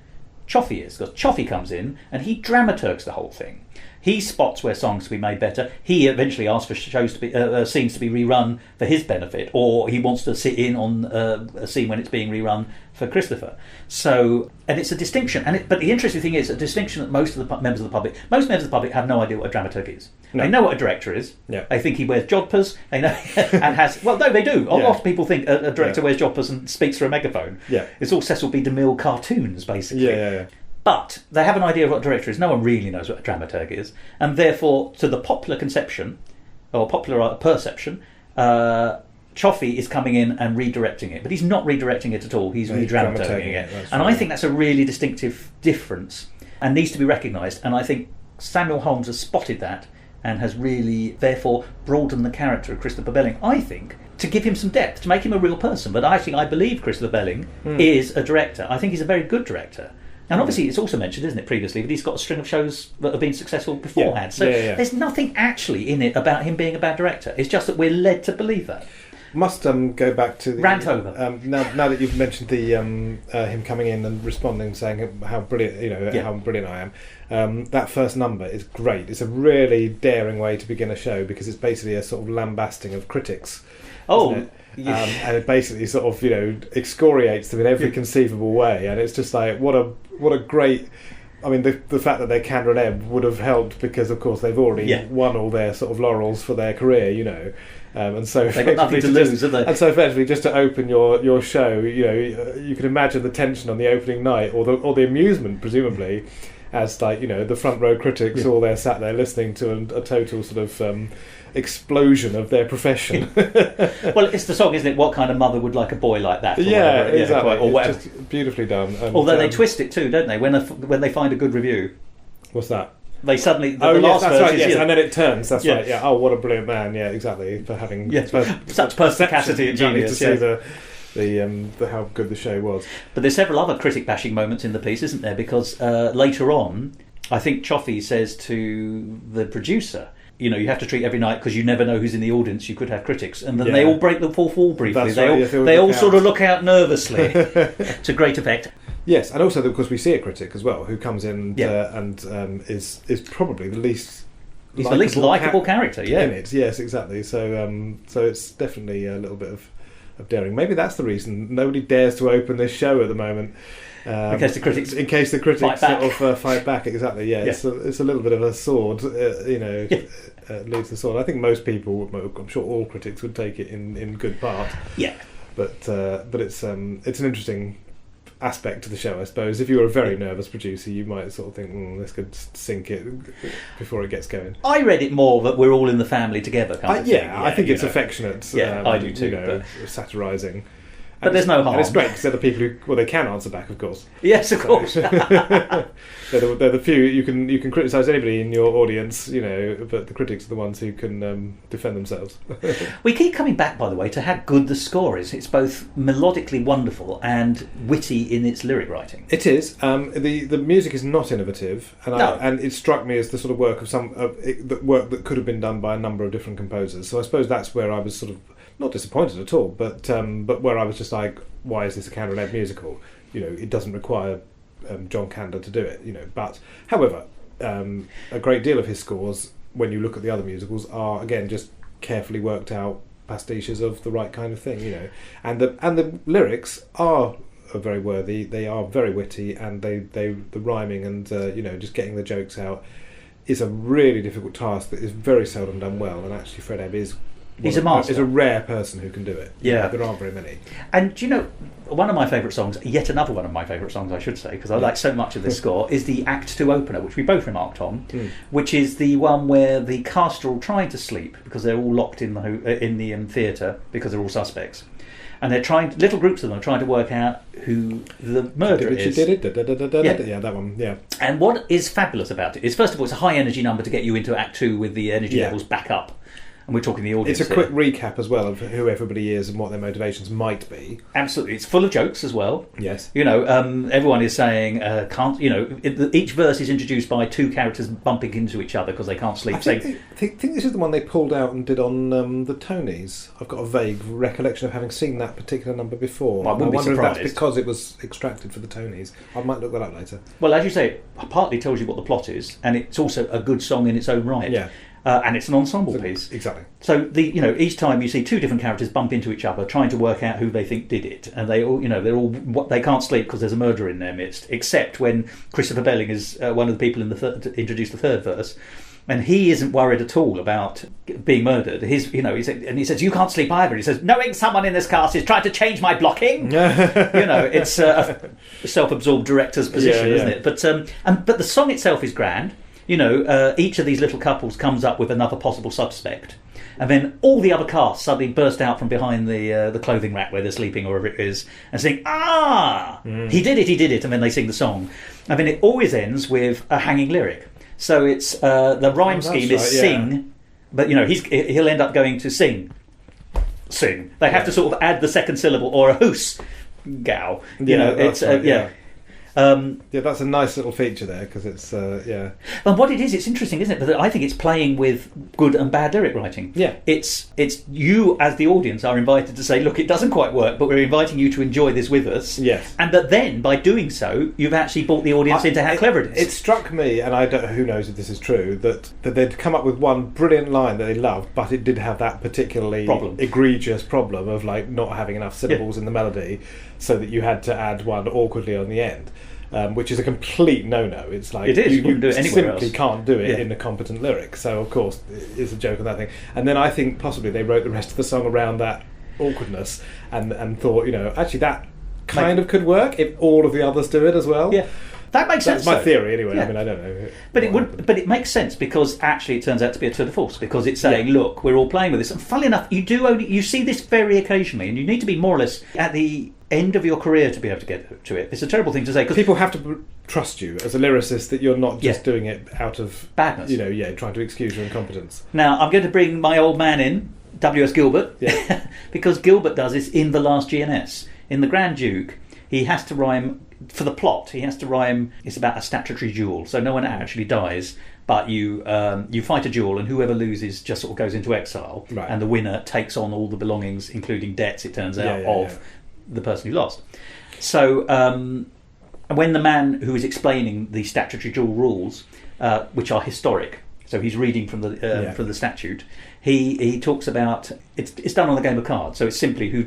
Cioffi is, because Cioffi comes in and he dramaturgs the whole thing. He spots where songs can be made better. He eventually asks for scenes to be rerun for his benefit, or he wants to sit in on a scene when it's being rerun for Christopher. So, and it's a distinction. But the interesting thing is a distinction that most members of the public have no idea what a dramaturg is. No. They know what a director is. Yeah. They think he wears jodhpurs. They know and has. Well, no, they do. A lot of people think a director wears jodhpurs and speaks through a megaphone. Yeah. It's all Cecil B. DeMille cartoons, basically. Yeah. But they have an idea of what a director is. No one really knows what a dramaturg is. And therefore, to the popular conception, or popular perception, Cioffi is coming in and redirecting it. But he's not redirecting it at all. He's re-dramaturging it. And I think that's a really distinctive difference and needs to be recognised. And I think Samuel Holmes has spotted that and has really, therefore, broadened the character of Christopher Belling, I think, to give him some depth, to make him a real person. But I believe Christopher Belling is a director. I think he's a very good director. And obviously it's also mentioned, isn't it, previously, that he's got a string of shows that have been successful beforehand. So there's nothing actually in it about him being a bad director. It's just that we're led to believe that. Must go back to the rant over. Now that you've mentioned the him coming in and responding, saying how brilliant, how brilliant I am. That first number is great. It's a really daring way to begin a show because it's basically a sort of lambasting of critics. Oh. And it basically sort of excoriates them in every conceivable way, and it's just like what a great. I mean, the fact that they're Kander and Ebb would have helped because, of course, they've already won all their sort of laurels for their career, and so they've got nothing to lose, have they? And so, effectively, just to open your show, you can imagine the tension on the opening night, or the amusement, presumably, as the front row critics all there sat there listening to a total sort of. Explosion of their profession. Well, it's the song, isn't it? What kind of mother would like a boy like that? Or whatever. Exactly. Or whatever. It's just beautifully done. And, although they twist it too, don't they? When they find a good review. What's that? They suddenly the that's last verse right. is, Yes, and then it turns. That's right. Yeah. Oh, what a brilliant man. Yeah, exactly. For having such perspicacity and genius. To see the how good the show was. But there's several other critic bashing moments in the piece, isn't there? Because later on, I think Cioffi says to the producer, you have to treat every night because you never know who's in the audience. You could have critics, and then they all break the fourth wall briefly. They all sort of look out nervously to great effect. Yes, and also, of course, we see a critic as well who comes in and is probably the least. He's the least likeable character. Yeah, in it. Yes, exactly. So it's definitely a little bit of daring. Maybe that's the reason nobody dares to open this show at the moment. In case the critics fight back, exactly. Yeah, it's a little bit of a sword, leaves the sword. I think most people, I'm sure all critics would take it in good part. Yeah, but it's an interesting aspect to the show, I suppose. If you were a very nervous producer, you might sort of think, this could sink it before it gets going. I read it more that we're all in the family together. Kind of thing. I think it's affectionate. Yeah, I do too. Satirising. But there's no harm. And it's great because they're the people who, they can answer back, of course. Yes, of course. they're the few, you can criticise anybody in your audience, but the critics are the ones who can defend themselves. We keep coming back, by the way, to how good the score is. It's both melodically wonderful and witty in its lyric writing. It is. The music is not innovative, and it struck me as the sort of work of work that could have been done by a number of different composers. So I suppose that's where I was sort of not disappointed at all, but where I was just like, why is this a Kander and Ebb musical? It doesn't require John Kander to do it. But however, a great deal of his scores, when you look at the other musicals, are again just carefully worked out pastiches of the right kind of thing. And the lyrics are very worthy. They are very witty, and the rhyming and just getting the jokes out is a really difficult task that is very seldom done well. And actually, Fred Ebb is. He's a master. He's a rare person who can do it. Yeah. There aren't very many. And one of my favourite songs, yet another one of my favourite songs, I should say, because I like so much of this score, is the Act 2 opener, which we both remarked on, which is the one where the cast are all trying to sleep because they're all locked in the theatre because they're all suspects. And little groups of them are trying to work out who the murderer is. Yeah, that one, yeah. And what is fabulous about it is, first of all, it's a high energy number to get you into Act 2 with the energy levels back up. and we're talking the audience. It's a quick recap as well of who everybody is and what their motivations might be. Absolutely, it's full of jokes as well. Yes, everyone is saying can't. Each verse is introduced by two characters bumping into each other because they can't sleep. I think this is the one they pulled out and did on the Tonys. I've got a vague recollection of having seen that particular number before. Well, I wouldn't be wonder surprised. if that's because it was extracted for the Tonys. I might look that up later. Well, as you say, it partly tells you what the plot is, and it's also a good song in its own right. Yeah. And it's an ensemble piece. Exactly. So each time you see two different characters bump into each other, trying to work out who they think did it, and they all, they can't sleep because there's a murder in their midst. Except when Christopher Belling is one of the people in to introduce the third verse, and he isn't worried at all about being murdered. He says, "You can't sleep either." He says, "Knowing someone in this cast is trying to change my blocking." It's a self-absorbed director's position, isn't it? But the song itself is grand. Each of these little couples comes up with another possible suspect, and then all the other cast suddenly burst out from behind the clothing rack where they're sleeping or wherever it is, and sing, he did it, and then they sing the song. And then it always ends with a hanging lyric. So it's the rhyme scheme is sing, but he'll end up going to sing. They have to sort of add the second syllable or a hoose, gal. That's a nice little feature there because it's And what it is, it's interesting, isn't it? But I think it's playing with good and bad lyric writing. Yeah, it's you as the audience are invited to say, look, it doesn't quite work, but we're inviting you to enjoy this with us. Yes, and that then by doing so, you've actually brought the audience into how clever it is. It struck me, and who knows if this is true, that they'd come up with one brilliant line that they loved, but it did have that particularly egregious problem of not having enough syllables in the melody, so that you had to add one awkwardly on the end. Which is a complete no-no. It's like it is. You do it simply else. Can't do it in a competent lyric. So of course it's a joke on that thing. And then I think possibly they wrote the rest of the song around that awkwardness and thought, actually that kind of could work if all of the others do it as well. Yeah. That makes sense. That's my theory, anyway. Yeah. I mean, I don't know. But it makes sense because actually it turns out to be a tour de force because it's saying, look, we're all playing with this. And funnily enough, you see this very occasionally, and you need to be more or less at the end of your career to be able to get to it. It's a terrible thing to say because people have to trust you as a lyricist that you're not just doing it out of badness. Trying to excuse your incompetence. Now I'm going to bring my old man in, W.S. Gilbert, because Gilbert does this in The Last GNS. In The Grand Duke, he has to rhyme. For the plot, he has to rhyme. It's about a statutory duel, so no one actually dies, but you fight a duel, and whoever loses just sort of goes into exile, and the winner takes on all the belongings, including debts. It turns out of the person who lost. So when the man who is explaining the statutory duel rules, which are historic, so he's reading from the statute, he talks about it's done on the game of cards. So it's simply who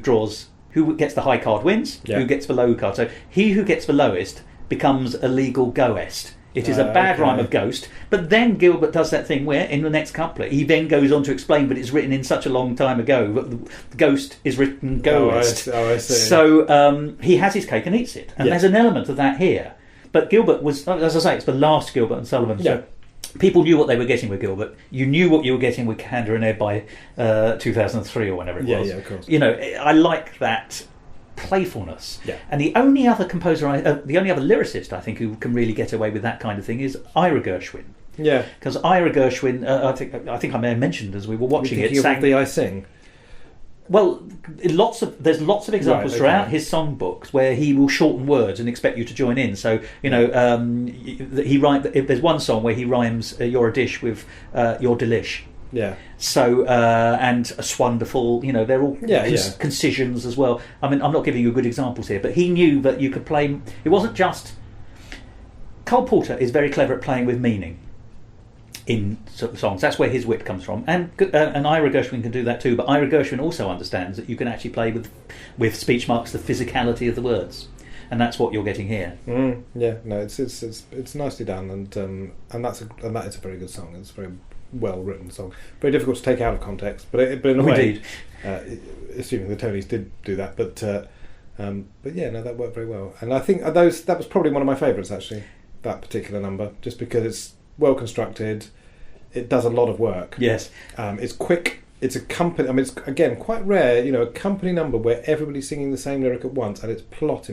gets the high card wins, who gets the low card. So he who gets the lowest becomes a legal goest. It is a bad rhyme of ghost. But then Gilbert does that thing where, in the next couplet, he then goes on to explain, but it's written in such a long time ago, that the ghost is written goest. I see. So he has his cake and eats it. And there's an element of that here. But Gilbert was, as I say, it's the last Gilbert and Sullivan. Yeah. So people knew what they were getting with Gilbert. You knew what you were getting with Kander and Ed by 2003 or whenever it was. Yeah, of course. I like that playfulness. Yeah. And the only other the only other lyricist I think who can really get away with that kind of thing is Ira Gershwin. Yeah. Because Ira Gershwin, I think I may have mentioned as we were watching it, sang the I Sing. Well, there's lots of examples throughout his songbooks where he will shorten words and expect you to join in. So he rhymes. There's one song where he rhymes "you're a dish" with "you're delish." Yeah. So and a swonderful. They're all concisions as well. I mean, I'm not giving you good examples here, but he knew that you could play. It wasn't just. Cole Porter is very clever at playing with meaning in songs. That's where his wit comes from, and Ira Gershwin can do that too. But Ira Gershwin also understands that you can actually play with speech marks the physicality of the words, and that's what you're getting here. It's nicely done, and that is a very good song. It's a very well written song. Very difficult to take out of context, but in a way, assuming the Tonys did do that, but that worked very well. And I think that was probably one of my favourites actually. That particular number, just because it's well constructed, it does a lot of work. Yes, it's quick. It's a company. I mean, it's again quite rare. A company number where everybody's singing the same lyric at once, and it's plot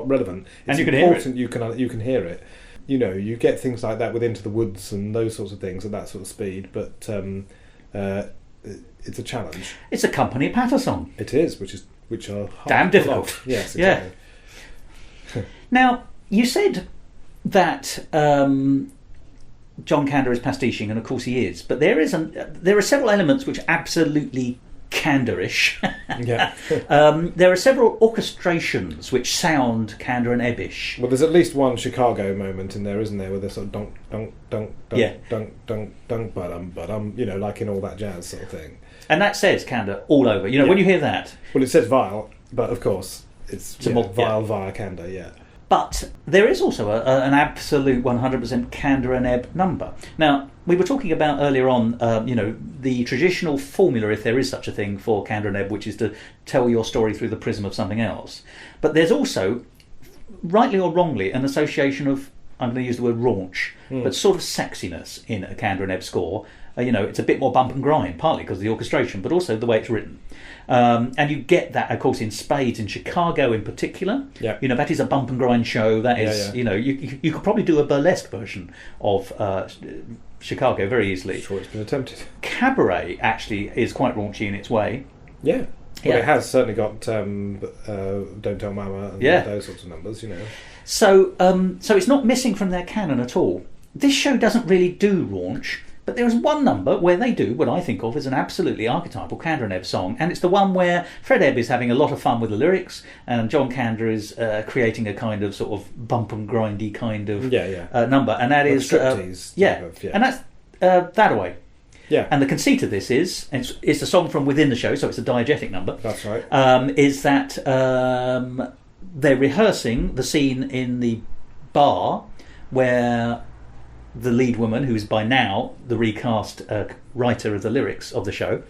relevant. It's and you can hear it. You can hear it. You get things like that with Into the Woods and those sorts of things at that sort of speed. But it's a challenge. It's a company patter song. It is, which are hard damn to difficult. love. Yes, exactly. Yeah. Now, you said that John Kander is pastiching, and of course he is. But there are several elements which are absolutely Kanderish. Yeah. There are several orchestrations which sound Kander and Ebbish. Well, there's at least one Chicago moment in there, isn't there, with a sort of dunk, dunk, dunk, dunk, Yeah. dunk, dunk, dunk, ba-dum, like in all that jazz sort of thing. And that says Kander all over. When you hear that. Well, it says Vile, but of course it's Vile via Kander, yeah. But there is also an absolute 100% Kander and Ebb number. Now, we were talking about earlier on, the traditional formula, if there is such a thing for Kander and Ebb, which is to tell your story through the prism of something else. But there's also, rightly or wrongly, an association of, I'm going to use the word raunch, but sort of sexiness in a Kander and Ebb score. It's a bit more bump and grind, partly because of the orchestration, but also the way it's written. And you get that, of course, in spades in Chicago in particular. Yeah. That is a bump and grind show. That is, you could probably do a burlesque version of Chicago very easily. I'm sure it's been attempted. Cabaret actually is quite raunchy in its way. Yeah. Well, it has certainly got Don't Tell Mama and those sorts of numbers, So it's not missing from their canon at all. This show doesn't really do raunch. But there is one number where they do what I think of as an absolutely archetypal Kander and Ebb song, and it's the one where Fred Ebb is having a lot of fun with the lyrics, and John Kander is creating a kind of sort of bump and grindy kind of number, and that is and that's That Away. Yeah. And the conceit of this is, it's a song from within the show, so it's a diegetic number. That's right. Is that they're rehearsing the scene in the bar where the lead woman, who's by now the recast writer of the lyrics of the show,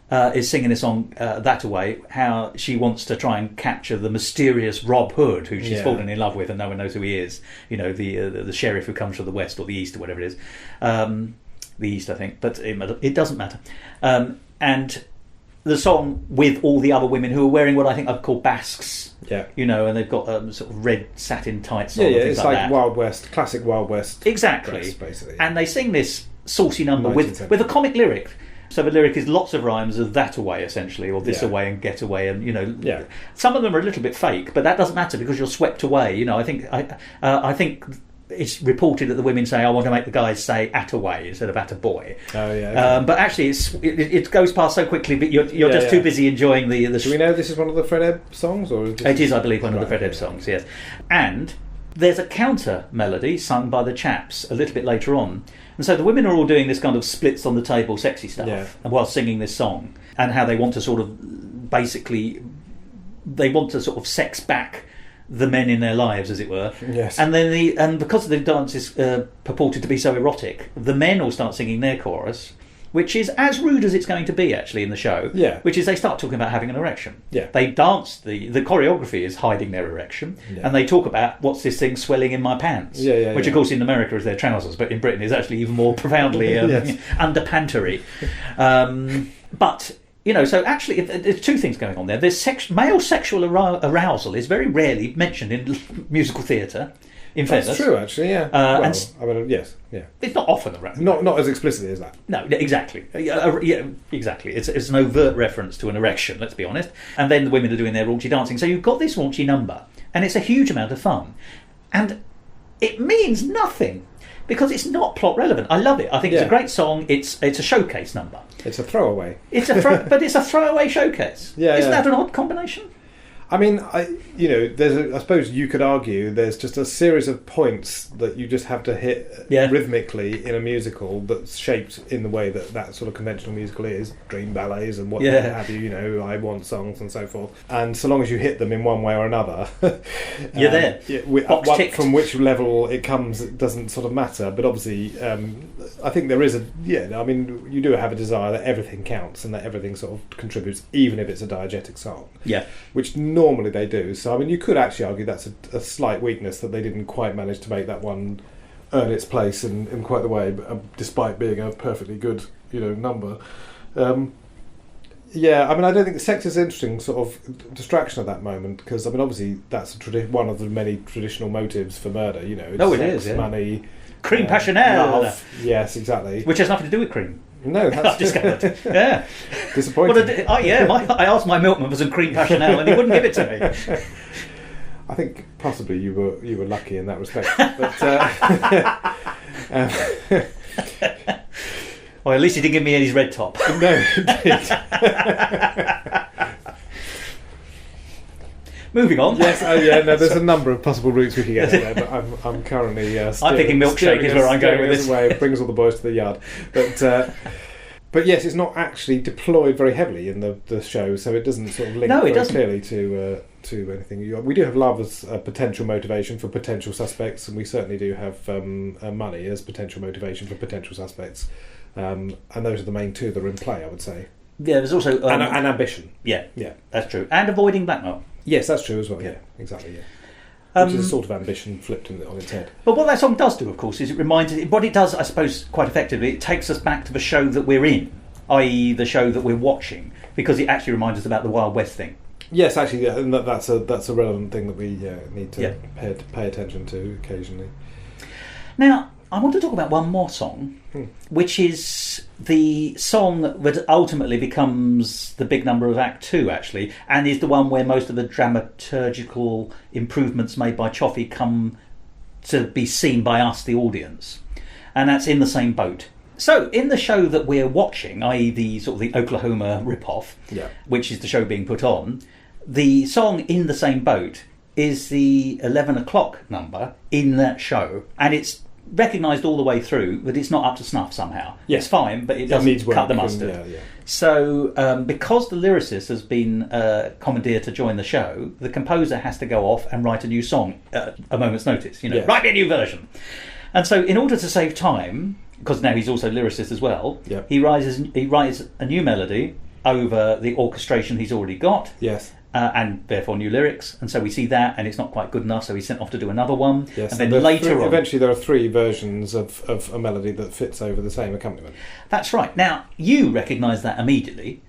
is singing a song That Away, how she wants to try and capture the mysterious Rob Hood, who she's fallen in love with and no one knows who he is. The sheriff who comes from the west or the east or whatever it is. The east, I think, but it doesn't matter. And the song with all the other women who are wearing what I think I've called basques. Yeah. And they've got sort of red satin tights on. Yeah, and things it's like that. Wild West, classic Wild West. Exactly. Dress, basically. And they sing this saucy number with a comic lyric. So the lyric is lots of rhymes of that away, essentially, or this away and get away, and some of them are a little bit fake, but that doesn't matter because you're swept away. I think it's reported that the women say, "I want to make the guys say at away instead of at a boy." Oh yeah. Okay. But actually, it goes past so quickly, but you're just too busy enjoying the. Do we know this is one of the Fred Ebb songs, or it is, I believe, one of the Fred Ebb songs. Yes, and there's a counter melody sung by the chaps a little bit later on. And so the women are all doing this kind of splits on the table sexy stuff while singing this song, and how they want to sort of basically sort of sex back the men in their lives, as it were. Yes. And then because the dance is purported to be so erotic, the men all start singing their chorus, which is as rude as it's going to be actually in the show. Yeah. Which is they start talking about having an erection. Yeah. They dance, the choreography is hiding their erection, and they talk about what's this thing swelling in my pants. Which of course in America is their trousers, but in Britain is actually even more profoundly underpantery. But so actually there's two things going on there. There's male sexual arousal is very rarely mentioned in musical theatre. In fairness, that's true. Actually, yeah. Yes, yeah. It's not often around. Not as explicitly as that. No, exactly. Exactly. It's an overt reference to an erection. Let's be honest. And then the women are doing their raunchy dancing. So you've got this raunchy number, and it's a huge amount of fun, and it means nothing because it's not plot relevant. I love it. I think it's a great song. It's a showcase number. It's a throwaway. But it's a throwaway showcase. Isn't that an odd combination? I mean, I suppose you could argue there's just a series of points that you just have to hit rhythmically in a musical that's shaped in the way that sort of conventional musical is, dream ballets and what have you, I want songs and so forth. And so long as you hit them in one way or another, you're there. From which level it comes, it doesn't sort of matter. But obviously, I think there is you do have a desire that everything counts and that everything sort of contributes, even if it's a diegetic song. Yeah. Which normally they do. So, I mean, you could actually argue that's a slight weakness that they didn't quite manage to make that one earn its place in quite the way, despite being a perfectly good, number. I mean, I don't think sex is an interesting sort of distraction at that moment because, I mean, obviously that's one of the many traditional motives for murder. It's it sex, is, money, cream passionelle. love. Yes, exactly. Which has nothing to do with cream. No, that's I've discovered. Yeah. disappointing. I asked my milkman for some cream passionel and he wouldn't give it to me. I think possibly you were lucky in that respect. But well, at least he didn't give me his red top. no, indeed. Moving on. Yes, no. There's a number of possible routes we could get there, but I'm currently. I'm thinking milkshake is where I'm going with this. Away, it brings all the boys to the yard, but yes, it's not actually deployed very heavily in the show, so it doesn't sort of link very clearly to anything. We do have love as a potential motivation for potential suspects, and we certainly do have money as potential motivation for potential suspects, and those are the main two that are in play, I would say. Yeah, there's also and ambition. Yeah, that's true, and avoiding blackmail. Yes, that's true as well. Yeah, exactly. Yeah. Which is a sort of ambition flipped on its head. But what that song does do, of course, is it reminds us. What it does, I suppose, quite effectively, it takes us back to the show that we're in, i.e., the show that we're watching, because it actually reminds us about the Wild West thing. Yes, actually, yeah, and that's a relevant thing that we need to pay attention to occasionally. Now, I want to talk about one more song, which is the song that ultimately becomes the big number of Act 2, actually, and is the one where most of the dramaturgical improvements made by Cioffi come to be seen by us, the audience. And that's In the Same Boat. So, in the show that we're watching, i.e. the sort of the Oklahoma rip-off, which is the show being put on, the song In the Same Boat is the 11 o'clock number in that show, and it's recognised all the way through that it's not up to snuff somehow. Yeah. It's fine, but it doesn't cut the mustard. So, because the lyricist has been commandeered to join the show, the composer has to go off and write a new song at a moment's notice. Write me a new version. And so, in order to save time, because now he's also lyricist as well, he writes a new melody over the orchestration he's already got. Yes. And therefore new lyrics, and so we see that, and it's not quite good enough, so he's sent off to do another one. Yes, and then later on, eventually there are three versions of a melody that fits over the same accompaniment. That's right. Now you recognise that immediately.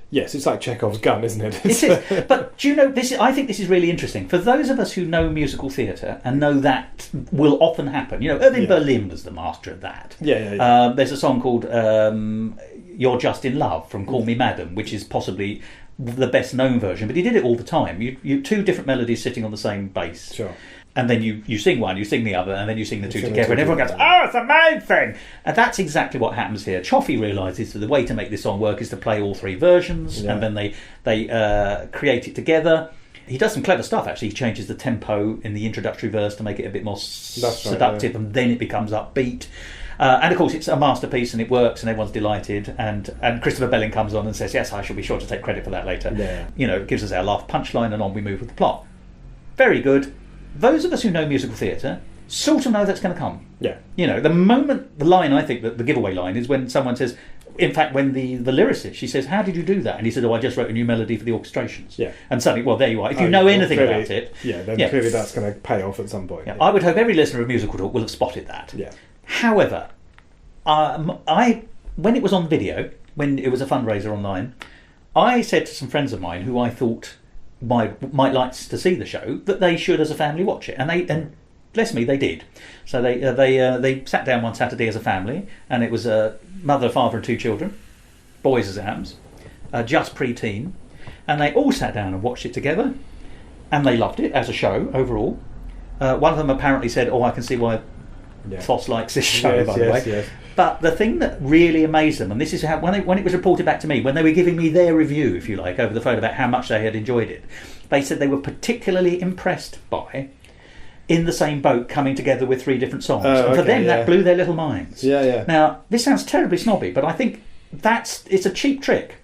Yes, it's like Chekhov's gun, isn't it? It is. But do you know this? I think this is really interesting for those of us who know musical theatre and know that will often happen. Irving Berlin was the master of that. Yeah. There's a song called "You're Just in Love" from Call Me Madam, which is possibly the best known version, but he did it all the time. You two different melodies sitting on the same bass. Sure. And then you sing one, you sing the other, and then you sing the two together, and everyone goes, "Oh, it's amazing!" And that's exactly what happens here. Cioffi realises that the way to make this song work is to play all three versions, and then they create it together. He does some clever stuff, actually. He changes the tempo in the introductory verse to make it a bit more seductive, and then it becomes upbeat. And of course it's a masterpiece and it works and everyone's delighted, and Christopher Belling comes on and says, yes, I shall be sure to take credit for that later. It gives us our laugh punchline, and on we move with the plot. Very good. Those of us who know musical theatre sort of know that's going to come. The line, I think that the giveaway line is when someone says, in fact when the lyricist, she says, how did you do that? And he said, I just wrote a new melody for the orchestrations. And suddenly, well, there you are. If you know anything about it, then clearly that's going to pay off at some point. I would hope every listener of Musical Talk will have spotted that. However, when it was on video, when it was a fundraiser online, I said to some friends of mine who I thought might like to see the show that they should, as a family, watch it, and bless me, they did. So they sat down one Saturday as a family, and it was a mother, father, and two children, boys as Ams, just pre-teen, and they all sat down and watched it together, and they loved it as a show overall. One of them apparently said, "Oh, I can see why Thos likes this show." By the way. Yes. But the thing that really amazed them, and this is how when it was reported back to me, when they were giving me their review, if you like, over the phone about how much they had enjoyed it, they said they were particularly impressed by In the Same Boat coming together with three different songs. And for them, that blew their little minds. Now, this sounds terribly snobby, but I think it's a cheap trick.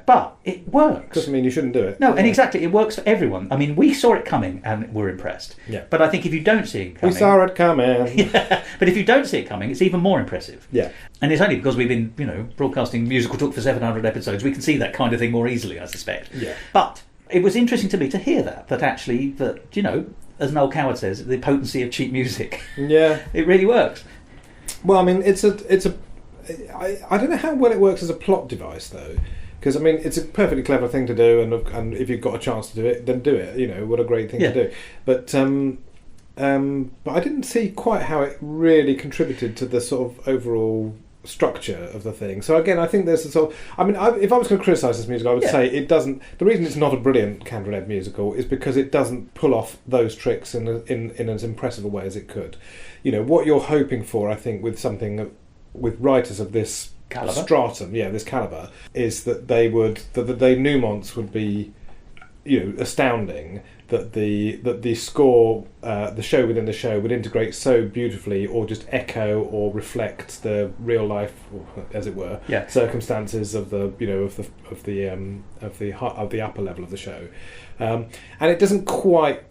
But it works. Doesn't mean you shouldn't do it. No, and exactly, it works for everyone. I mean, we saw it coming and we're impressed. But I think if you don't see it coming... We saw it coming. But if you don't see it coming, it's even more impressive. Yeah. And it's only because we've been, broadcasting Musical Talk for 700 episodes, we can see that kind of thing more easily, I suspect. But it was interesting to me to hear that actually, as Noel Coward says, the potency of cheap music. It really works. Well, I mean, I don't know how well it works as a plot device, though. Because, I mean, it's a perfectly clever thing to do, and if you've got a chance to do it, then do it. What a great thing to do. But I didn't see quite how it really contributed to the sort of overall structure of the thing. So again, I think there's a sort of... I mean, if I was going to criticise this musical, I would say it doesn't... The reason it's not a brilliant Kander and Ebb musical is because it doesn't pull off those tricks in as impressive a way as it could. You know, what you're hoping for, I think, with something... with writers of this caliber. Stratum, this caliber, is that they would... that the denouements would be, astounding, that the score, the show within the show, would integrate so beautifully, or just echo or reflect the real life, as it were, circumstances of the upper level of the show, and it doesn't quite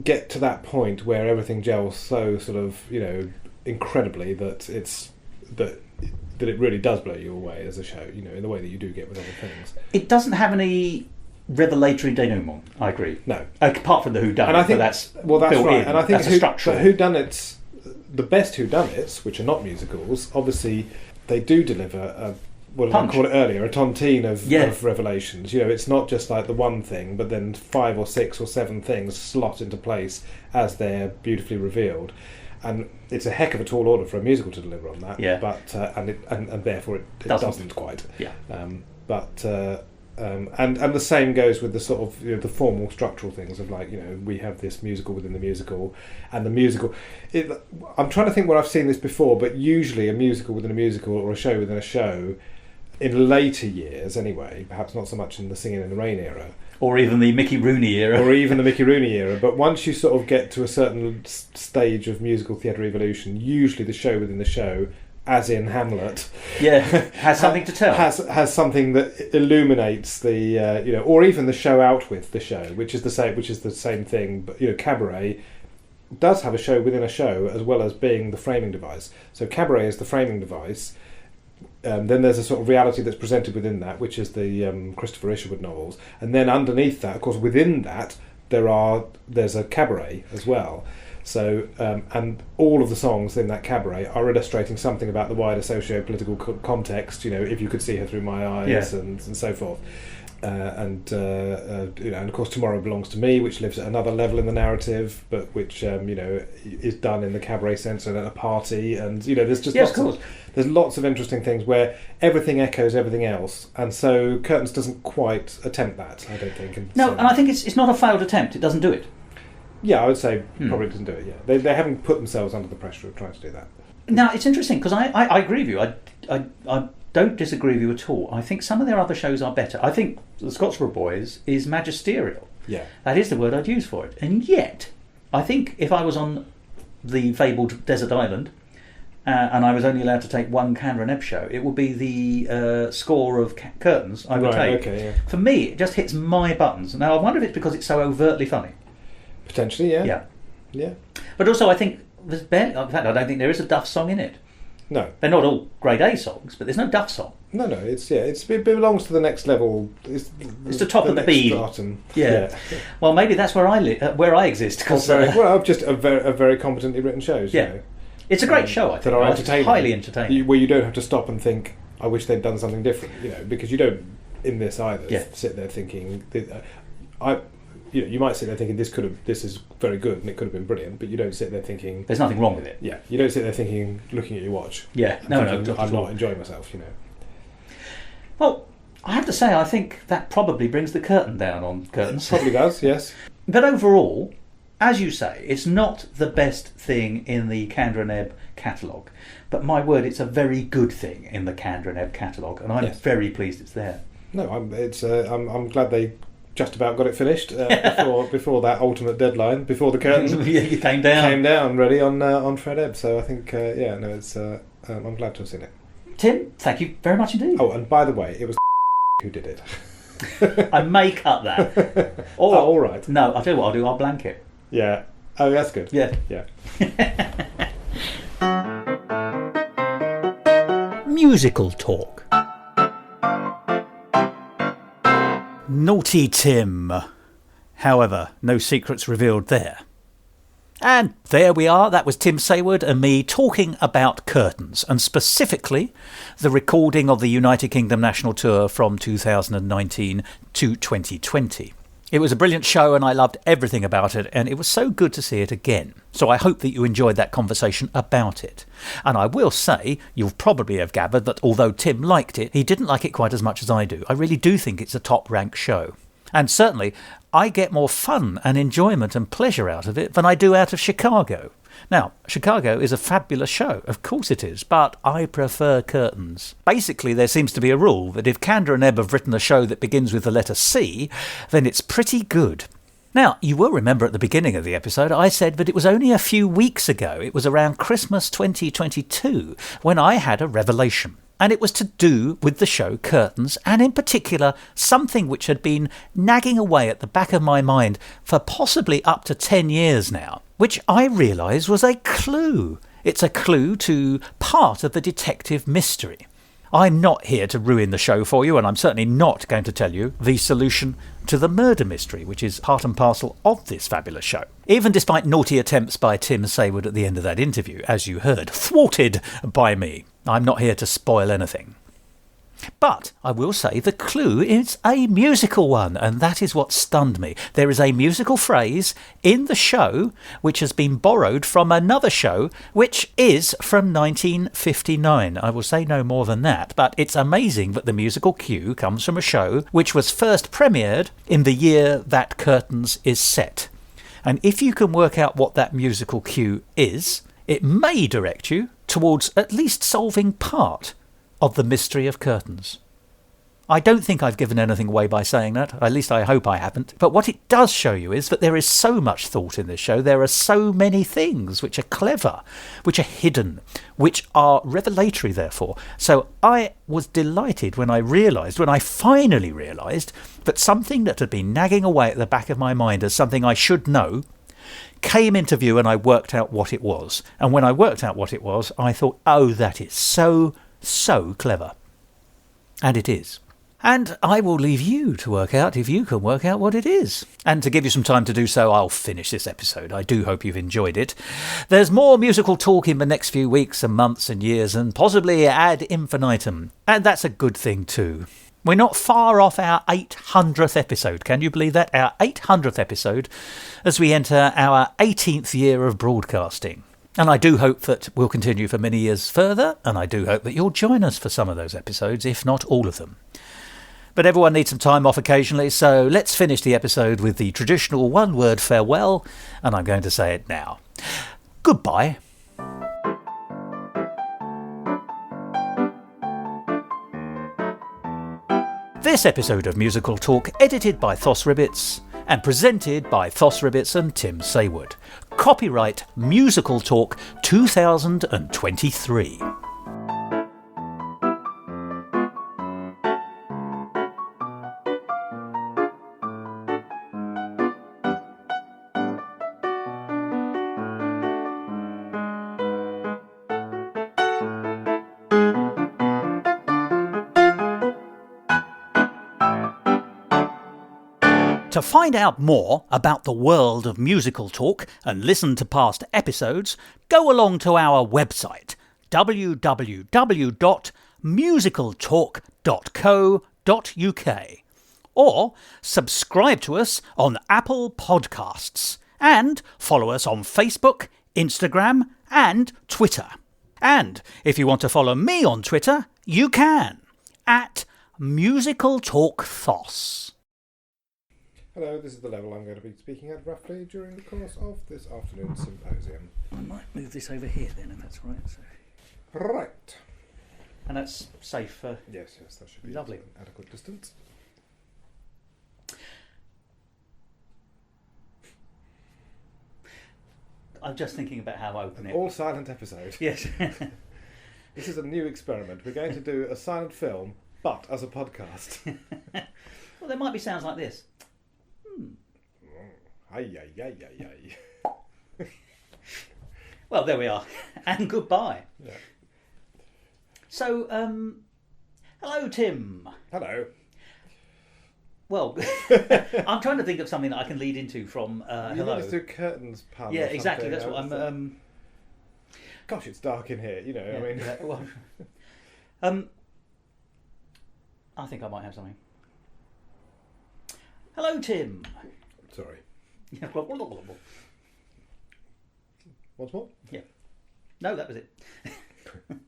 get to that point where everything gels so sort of incredibly that it really does blow you away as a show, in the way that you do get with other things. It doesn't have any revelatory denouement, I agree. No. Apart from the whodunit, and I think that's built right. In. And I think that's a structural. whodunits, the best whodunits, which are not musicals, obviously they do deliver what did I call it earlier, a tontine of revelations. It's not just like the one thing, but then 5 or 6 or 7 things slot into place as they're beautifully revealed. And it's a heck of a tall order for a musical to deliver on that. Yeah. But and therefore it doesn't quite. Yeah. And the same goes with the sort of the formal structural things of we have this musical within the musical, and the musical. I'm trying to think where I've seen this before, but usually a musical within a musical or a show within a show, in later years anyway, perhaps not so much in the Singing in the Rain era, or even the Mickey Rooney era, but once you sort of get to a certain stage of musical theatre evolution, usually the show within the show, as in Hamlet, has something to tell. Has something that illuminates the or even the show out with the show, which is the same thing. But Cabaret does have a show within a show as well as being the framing device. So Cabaret is the framing device. Then there's a sort of reality that's presented within that, which is the Christopher Isherwood novels, and then underneath that, of course, within that there's a cabaret as well. So, and all of the songs in that cabaret are illustrating something about the wider socio-political context. If you could see her through my eyes, and so forth. And of course, Tomorrow Belongs to Me, which lives at another level in the narrative, but which is done in the cabaret sense and at a party. And there's just there's lots of interesting things where everything echoes everything else, and so Curtains doesn't quite attempt that, I don't think. And I think it's not a failed attempt. It doesn't do it. Yeah, I would say probably doesn't do it. Yeah, they haven't put themselves under the pressure of trying to do that. Now it's interesting because I agree with you. I don't disagree with you at all. I think some of their other shows are better. I think the Scottsboro Boys is magisterial. Yeah, that is the word I'd use for it. And yet, I think if I was on the fabled desert island and I was only allowed to take one Kander and Ebb show, it would be the score of Curtains I would take. Okay, yeah. For me, it just hits my buttons. Now, I wonder if it's because it's so overtly funny. Potentially, yeah. Yeah. But also, I think there's barely... In fact, I don't think there is a Duff song in it. No. They're not all grade A songs, but there's no Duff song. No, it belongs to the next level. It's the top of the beam. Yeah. Well, maybe that's where I exist. Cause, just a very competently written shows. Yeah. It's a great show, I think. That are entertaining. Highly entertaining. Where you don't have to stop and think, I wish they'd done something different, because you don't, in this either, sit there thinking... you might sit there thinking this is very good and it could have been brilliant, but you don't sit there thinking there's nothing wrong with it. Yeah, you don't sit there thinking, looking at your watch. Yeah, I'm not enjoying myself. Well, I have to say, I think that probably brings the curtain down on Curtains. Probably does, yes. But overall, as you say, it's not the best thing in the Kander and Ebb catalogue. But my word, it's a very good thing in the Kander and Ebb catalogue, and I'm very pleased it's there. No, I'm glad they just about got it finished before that ultimate deadline, before the curtain you came down ready on Fred Ebb. So I think it's I'm glad to have seen it. Tim, thank you very much indeed. Oh, and by the way, it was who did it. I may cut that. Or, all right. No, I'll tell you what I'll do. I'll blank it. Yeah. Oh, that's good. Yeah. Musical talk. Naughty Tim. However, no secrets revealed there. And there we are. That was Tim Sayward and me talking about Curtains, and specifically the recording of the United Kingdom National Tour from 2019 to 2020. It was a brilliant show and I loved everything about it, and it was so good to see it again. So I hope that you enjoyed that conversation about it. And I will say, you'll probably have gathered that although Tim liked it, he didn't like it quite as much as I do. I really do think it's a top-ranked show. And certainly, I get more fun and enjoyment and pleasure out of it than I do out of Chicago. Now, Chicago is a fabulous show, of course it is, but I prefer Curtains. Basically, there seems to be a rule that if Kander and Ebb have written a show that begins with the letter C, then it's pretty good. Now, you will remember at the beginning of the episode I said that it was only a few weeks ago, it was around Christmas 2022, when I had a revelation. And it was to do with the show Curtains, and in particular something which had been nagging away at the back of my mind for possibly up to 10 years now, which I realised was a clue. It's a clue to part of the detective mystery. I'm not here to ruin the show for you, and I'm certainly not going to tell you the solution to the murder mystery, which is part and parcel of this fabulous show. Even despite naughty attempts by Tim Saywood at the end of that interview, as you heard, thwarted by me. I'm not here to spoil anything. But I will say the clue is a musical one, and that is what stunned me. There is a musical phrase in the show which has been borrowed from another show which is from 1959. I will say no more than that, but it's amazing that the musical cue comes from a show which was first premiered in the year that Curtains is set. And if you can work out what that musical cue is, it may direct you towards at least solving part of the mystery of Curtains. I don't think I've given anything away by saying that, at least I hope I haven't, but what it does show you is that there is so much thought in this show, there are so many things which are clever, which are hidden, which are revelatory therefore. So I was delighted when I finally realised that something that had been nagging away at the back of my mind as something I should know came into view, and I worked out what it was. And when I worked out what it was, I thought, oh, that is so clever. And it is. And I will leave you to work out if you can work out what it is. And to give you some time to do so, I'll finish this episode. I do hope you've enjoyed it. There's more musical talk in the next few weeks and months and years, and possibly ad infinitum. And that's a good thing too. We're not far off our 800th episode. Can you believe that? Our 800th episode as we enter our 18th year of broadcasting. And I do hope that we'll continue for many years further, and I do hope that you'll join us for some of those episodes, if not all of them. But everyone needs some time off occasionally, so let's finish the episode with the traditional one-word farewell, and I'm going to say it now. Goodbye. This episode of Musical Talk edited by Thos and presented by Thos and Tim Saywood. Copyright Musical Talk 2023. To find out more about the world of Musical Talk and listen to past episodes, go along to our website www.musicaltalk.co.uk or subscribe to us on Apple Podcasts and follow us on Facebook, Instagram and Twitter. And if you want to follow me on Twitter, you can at Musical Talk Thos. Hello, this is the level I'm going to be speaking at roughly during the course of this afternoon's symposium. I might move this over here then, if that's all right. So. Right. And that's safe for... Yes, that should be lovely. Adequate distance. I'm just thinking about how I open it. All silent episode. Yes. This is a new experiment. We're going to do a silent film, but as a podcast. Well, there might be sounds like this. Well, there we are. And goodbye. Yeah. So, hello, Tim. Hello. Well, I'm trying to think of something that I can lead into from hello. You need to do curtains, pun. Yeah, exactly. That's what I'm... Gosh, it's dark in here, yeah, I mean... well, I think I might have something. Hello, Tim. Sorry. Yeah. Once more? Yeah. No, that was it.